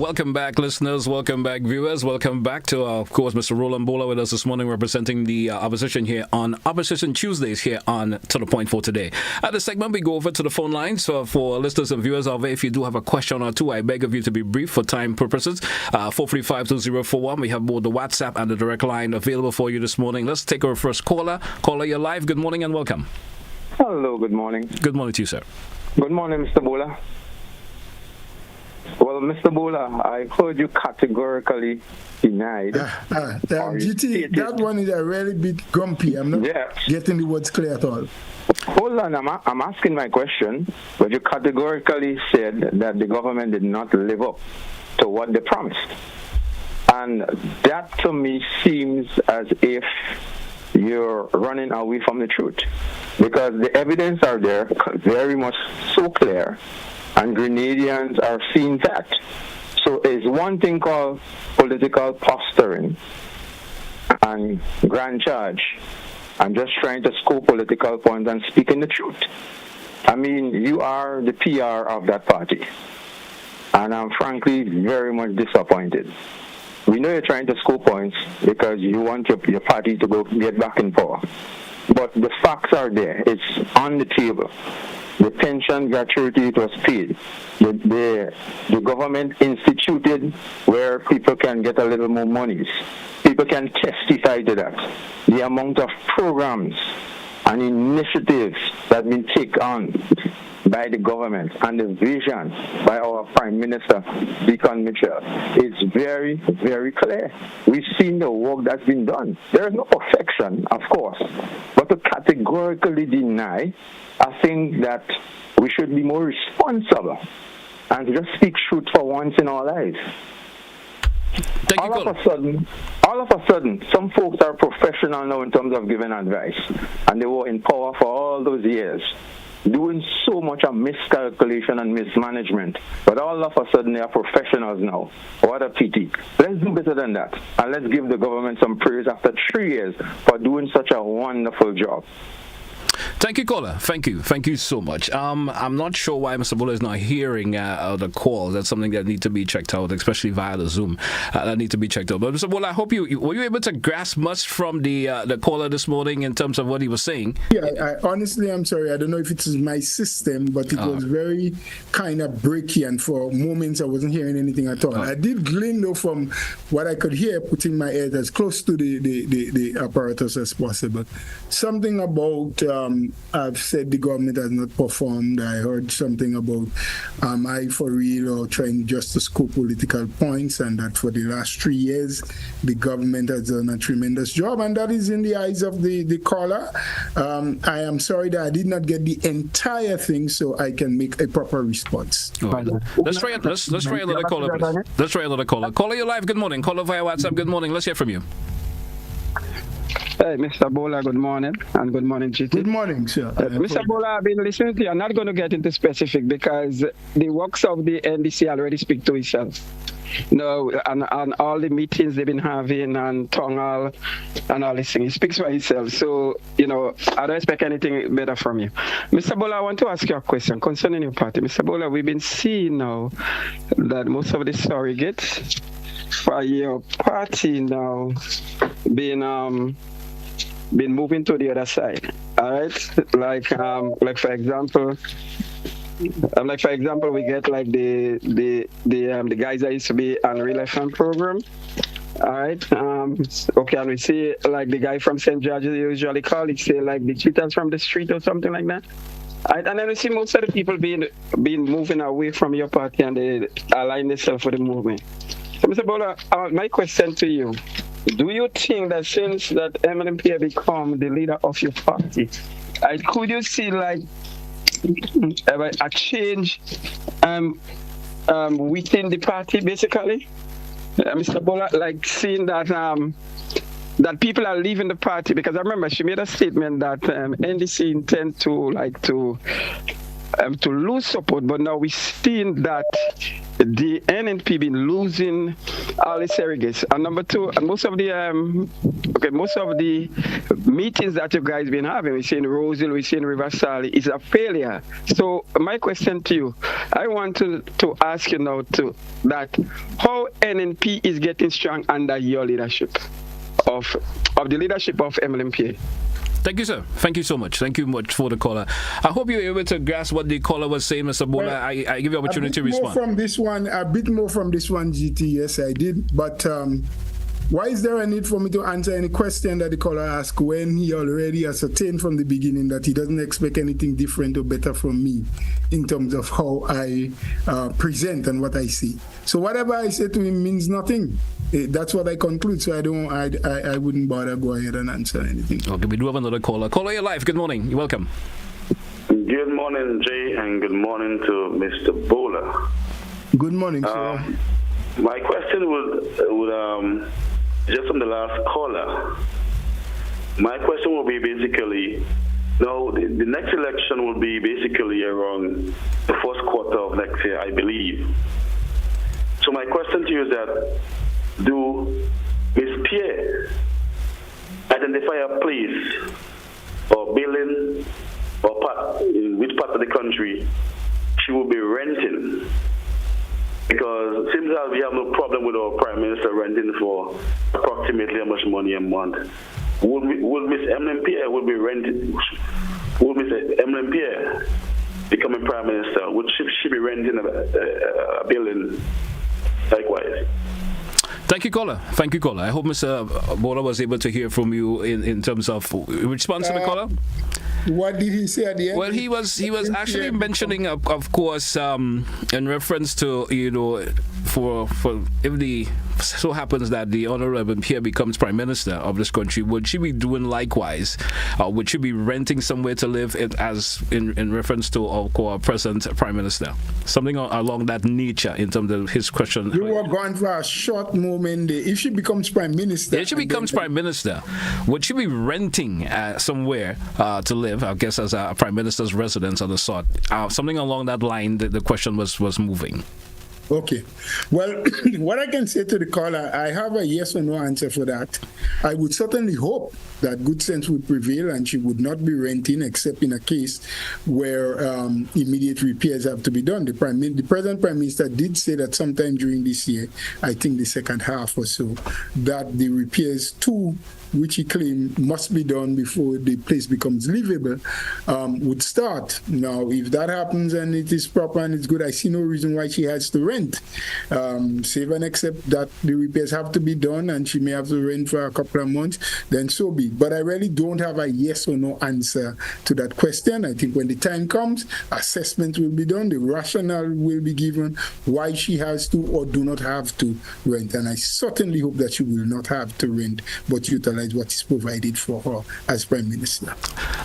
Welcome back, listeners. Welcome back, viewers. Welcome back to, of course, Mr. Roland Bhola with us this morning, representing the opposition here on Opposition Tuesdays here on To The Point for today. At this segment, we go over to the phone lines. So for listeners and viewers out there, if you do have a question or two, I beg of you to be brief for time purposes. 435-2041. We have both the WhatsApp and the direct line available for you this morning. Let's take our first caller. Caller, you're live. Good morning and welcome. Hello, good morning. Good morning to you, sir. Good morning, Mr. Bhola. Well, Mr. Bhola, I heard you categorically denied. GT, that one is a really bit grumpy. I'm not getting the words clear at all. Hold on, I'm asking my question, but you categorically said that the government did not live up to what they promised. And that to me seems as if you're running away from the truth, because the evidence are there, very much so clear, and Grenadians are seeing that. So it's one thing called political posturing and grand charge, and just trying to score political points and speaking the truth. I mean, you are the PR of that party, and I'm frankly very much disappointed. We know you're trying to score points because you want your party to go get back in power. But the facts are there. It's on the table. The pension gratuity was paid. The government instituted where people can get a little more monies. People can testify to that. The amount of programs and initiatives that have been taken on by the government and the vision by our Prime Minister, Deacon Mitchell, is very, very clear. We've seen the work that's been done. There is no perfection, of course, but to categorically deny, I think that we should be more responsible and just speak truth for once in our lives. All of a sudden, some folks are professional now in terms of giving advice, and they were in power for all those years, doing so much of miscalculation and mismanagement. But all of a sudden, they are professionals now. What a pity. Let's do better than that, and let's give the government some praise after 3 years for doing such a wonderful job. Thank you, caller. Thank you. Thank you so much. I'm not sure why Mr. Bhola is not hearing the call. That's something that need to be checked out, especially via the Zoom. That need to be checked out. But Mr. Bhola, I hope were you able to grasp much from the caller this morning in terms of what he was saying? Yeah, honestly, I'm sorry. I don't know if it is my system, but it was very kind of breaky, and for moments I wasn't hearing anything at all. I did glean though from what I could hear, putting my ear as close to the apparatus as possible. Something about I've said the government has not performed. I heard something about I for real or trying just to score political points, and that for the last 3 years the government has done a tremendous job, and that is in the eyes of the caller. I am sorry that I did not get the entire thing, so I can make a proper response. Let's try another caller, please. Let's try another caller. Caller, you're live. Good morning. Caller via WhatsApp. Good morning. Let's hear from you. Hey, Mr. Bhola, good morning, and good morning, GT. Good morning, sir. Mr. Bhola, I've been listening to you. I'm not going to get into specific because the works of the NDC already speak to itself. No, and all the meetings they've been having and town hall and all this thing, it speaks for itself. So, I don't expect anything better from you. Mr. Bhola, I want to ask you a question concerning your party. Mr. Bhola, we've been seeing now that most of the surrogates for your party now been moving to the other side. All right, like for example, we get like the guys that used to be on Real FM program. All right. Okay, and we see like the guy from St. George's usually call it, say like the cheaters from the street or something like that. All right, and then we see most of the people being moving away from your party and they align themselves with the movement. So, Mr. Bhola, my question to you: do you think that since that MLMP have become the leader of your party, could you see like a change within the party, basically? Mr. Bhola, like seeing that that people are leaving the party, because I remember she made a statement that NDC intend to lose support, but now we're seeing that the NNP been losing all its surrogates. And number two, and most of the meetings that you guys been having, we're seeing Roseville, we're seeing Riverside, is a failure. So my question to you, I want to ask you now how NNP is getting strong under your leadership of the leadership of MLMPA. Thank you, sir. Thank you so much. Thank you much for the caller. I hope you were able to grasp what the caller was saying, Mr. Bhola. Well, I give you opportunity to respond. A bit more from this one, GT. Yes, I did. But why is there a need for me to answer any question that the caller asked when he already ascertained from the beginning that he doesn't expect anything different or better from me in terms of how I present and what I see? So whatever I say to him means nothing. That's what I conclude. So I wouldn't bother go ahead and answer anything. Okay, we do have another caller. Caller, you're live. Good morning. You're welcome. Good morning, Jay, and good morning to Mr. Bhola. Good morning, sir. My question would just on the last caller. My question will be basically, now the next election will be basically around the first quarter of next year, I believe. So my question to you is that, do Ms. Pierre identify a place or building or part, in which part of the country she will be renting? Because it seems that we have no problem with our Prime Minister renting for approximately how much money a month. Would Ms. Emlyn Pierre be renting? Would Ms. Emlyn Pierre becoming Prime Minister? Would she be renting a building likewise? Thank you, caller. Thank you, caller. I hope Mr. Bhola was able to hear from you in terms of response to the caller. What did he say at the end? Well, he was actually mentioning, of course, in reference to for if the so happens that the Honorable Pierre becomes Prime Minister of this country, would she be doing likewise? Would she be renting somewhere to live, as in reference to our present Prime Minister? Something along that nature in terms of his question. You were gone for a short moment there. If she becomes Prime Minister... If she becomes Prime Minister, would she be renting somewhere to live, I guess as a Prime Minister's residence of the sort? Something along that line, the question was moving. Okay. Well, what I can say to the caller, I have a yes or no answer for that. I would certainly hope that good sense would prevail and she would not be renting except in a case where immediate repairs have to be done. The present Prime Minister did say that sometime during this year, I think the second half or so, that the repairs to which he claimed must be done before the place becomes livable, would start. Now, if that happens and it is proper and it's good, I see no reason why she has to rent. Save and accept that the repairs have to be done and she may have to rent for a couple of months, then so be. But I really don't have a yes or no answer to that question. I think when the time comes, assessment will be done, the rationale will be given why she has to or do not have to rent. And I certainly hope that she will not have to rent, but utilize what is provided for her as Prime Minister.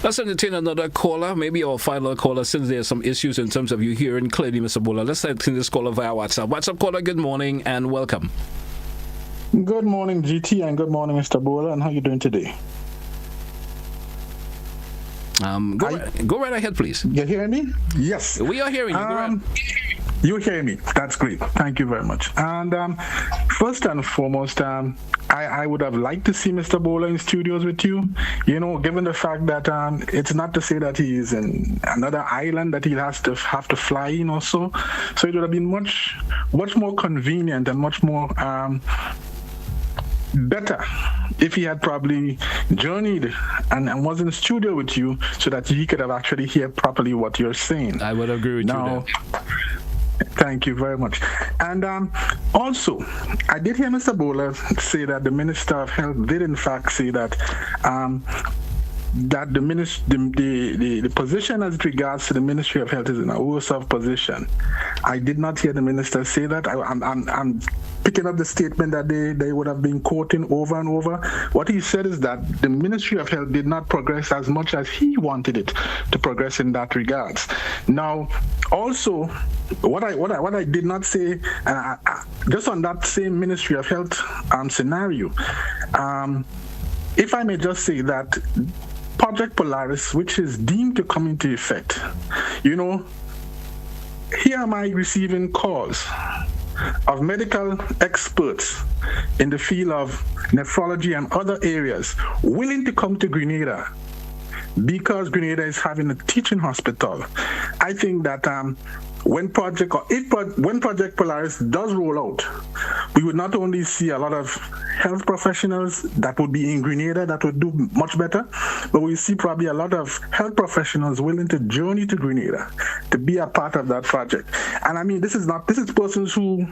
Let's entertain another caller, maybe our final caller, since there's some issues in terms of you hearing clearly, Mr. Bhola. Let's entertain this caller via WhatsApp. WhatsApp caller, good morning and welcome. Good morning, GT, and good morning, Mr. Bhola, and how are you doing today? Go right ahead, please. You hear me? Yes. We are hearing you. Go right. You hear me. That's great. Thank you very much. And first and foremost, I would have liked to see Mr. Bhola in studios with you. You know, given the fact that it's not to say that he is in another island that he has to have to fly in or so. So it would have been much more convenient and much more better if he had probably journeyed and was in the studio with you so that he could have actually heard properly what you're saying. I would agree with you there. Thank you very much. And also, I did hear Mr. Bhola say that the Minister of Health did in fact say that that the position as it regards to the Ministry of Health is in a worse off position. I did not hear the minister say that. I'm picking up the statement that they would have been quoting over and over. What he said is that the Ministry of Health did not progress as much as he wanted it to progress in that regards. Now, also, what I did not say, just on that same Ministry of Health scenario, if I may just say that Project Polaris, which is deemed to come into effect, you know, here am I receiving calls of medical experts in the field of nephrology and other areas willing to come to Grenada because Grenada is having a teaching hospital. I think that when Project Polaris does roll out, we would not only see a lot of health professionals that would be in Grenada that would do much better, but we see probably a lot of health professionals willing to journey to Grenada to be a part of that project. And I mean, this is persons who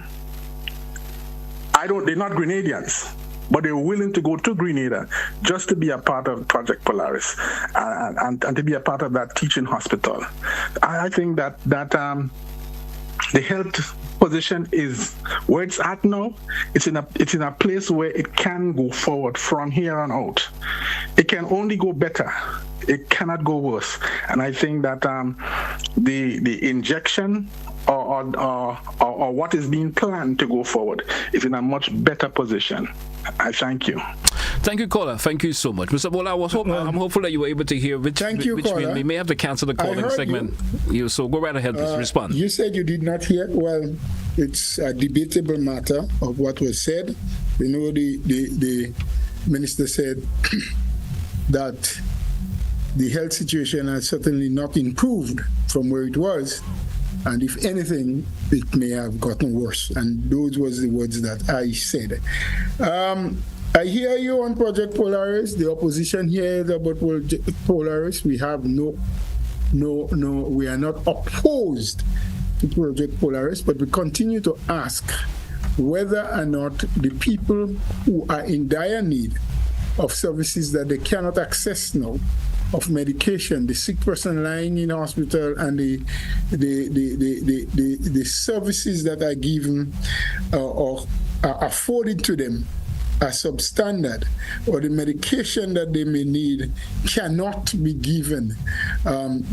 they're not Grenadians, but they're willing to go to Grenada just to be a part of Project Polaris and to be a part of that teaching hospital. I think that the health position is where it's at now. It's in a place where it can go forward from here on out. It can only go better. It cannot go worse. And I think that the injection or what is being planned to go forward is in a much better position. I thank you. Thank you, caller. Thank you so much. Mr. Bhola, I'm hopeful that you were able to hear which we may have to cancel the calling segment. So go right ahead, please respond. You said you did not hear. Well, it's a debatable matter of what was said. You know, the minister said that the health situation has certainly not improved from where it was. And if anything, it may have gotten worse. And those was the words that I said. I hear you on Project Polaris. The opposition here is about Polaris. We have we are not opposed to Project Polaris, but we continue to ask whether or not the people who are in dire need of services that they cannot access now, of medication, the sick person lying in hospital, and the services that are given or are afforded to them are substandard, or the medication that they may need cannot be given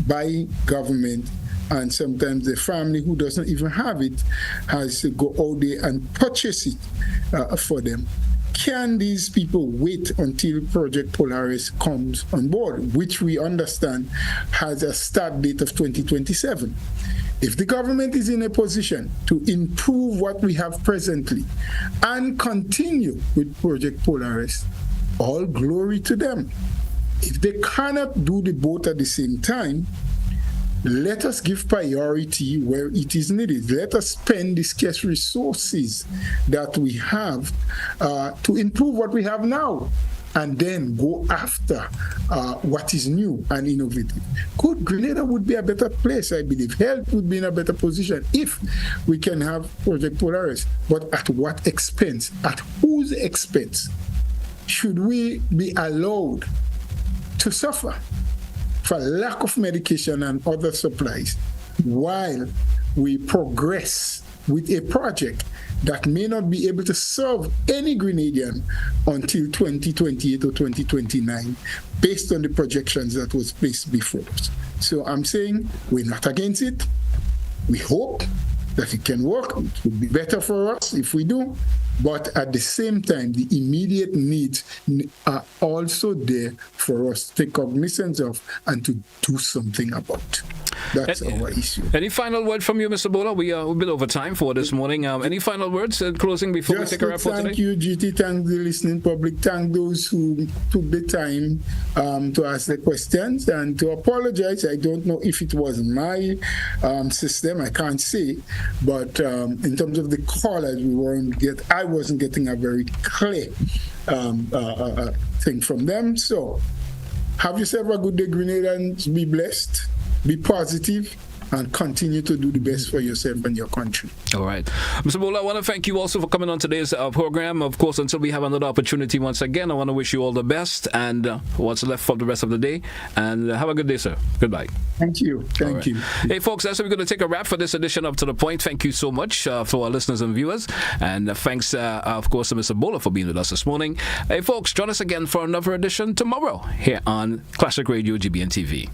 by government, and sometimes the family who doesn't even have it has to go out there and purchase it for them. Can these people wait until Project Polaris comes on board, which we understand has a start date of 2027? If the government is in a position to improve what we have presently and continue with Project Polaris, all glory to them. If they cannot do the both at the same time, let us give priority where it is needed. Let us spend the scarce resources that we have to improve what we have now, and then go after what is new and innovative. Grenada would be a better place, I believe. Health would be in a better position if we can have Project Polaris. But at what expense? At whose expense should we be allowed to suffer for lack of medication and other supplies while we progress with a project that may not be able to serve any Grenadian until 2028 or 2029 based on the projections that was placed before us. So I'm saying we're not against it. We hope that it can work. It would be better for us if we do. But at the same time, the immediate needs are also there for us to take cognizance of and to do something about. That's our issue. Any final word from you, Mr. Bhola? We've been over time for this morning. Any final words in closing before we take a wrap for today? Thank you, GT. Thank the listening public. Thank those who took the time to ask the questions and to apologize. I don't know if it was my system. I can't say. But in terms of the callers, I wasn't getting a very clear thing from them. So have yourself a good day, Grenadians. Be blessed. Be positive and continue to do the best for yourself and your country. All right. Mr. Bhola, I want to thank you also for coming on today's program. Of course, until we have another opportunity once again, I want to wish you all the best and what's left for the rest of the day. And have a good day, sir. Goodbye. Thank you. Thank you. Hey, folks, that's how we're going to take a wrap for this edition of To The Point. Thank you so much for our listeners and viewers. And thanks, of course, to Mr. Bhola for being with us this morning. Hey, folks, join us again for another edition tomorrow here on Classic Radio GBN TV.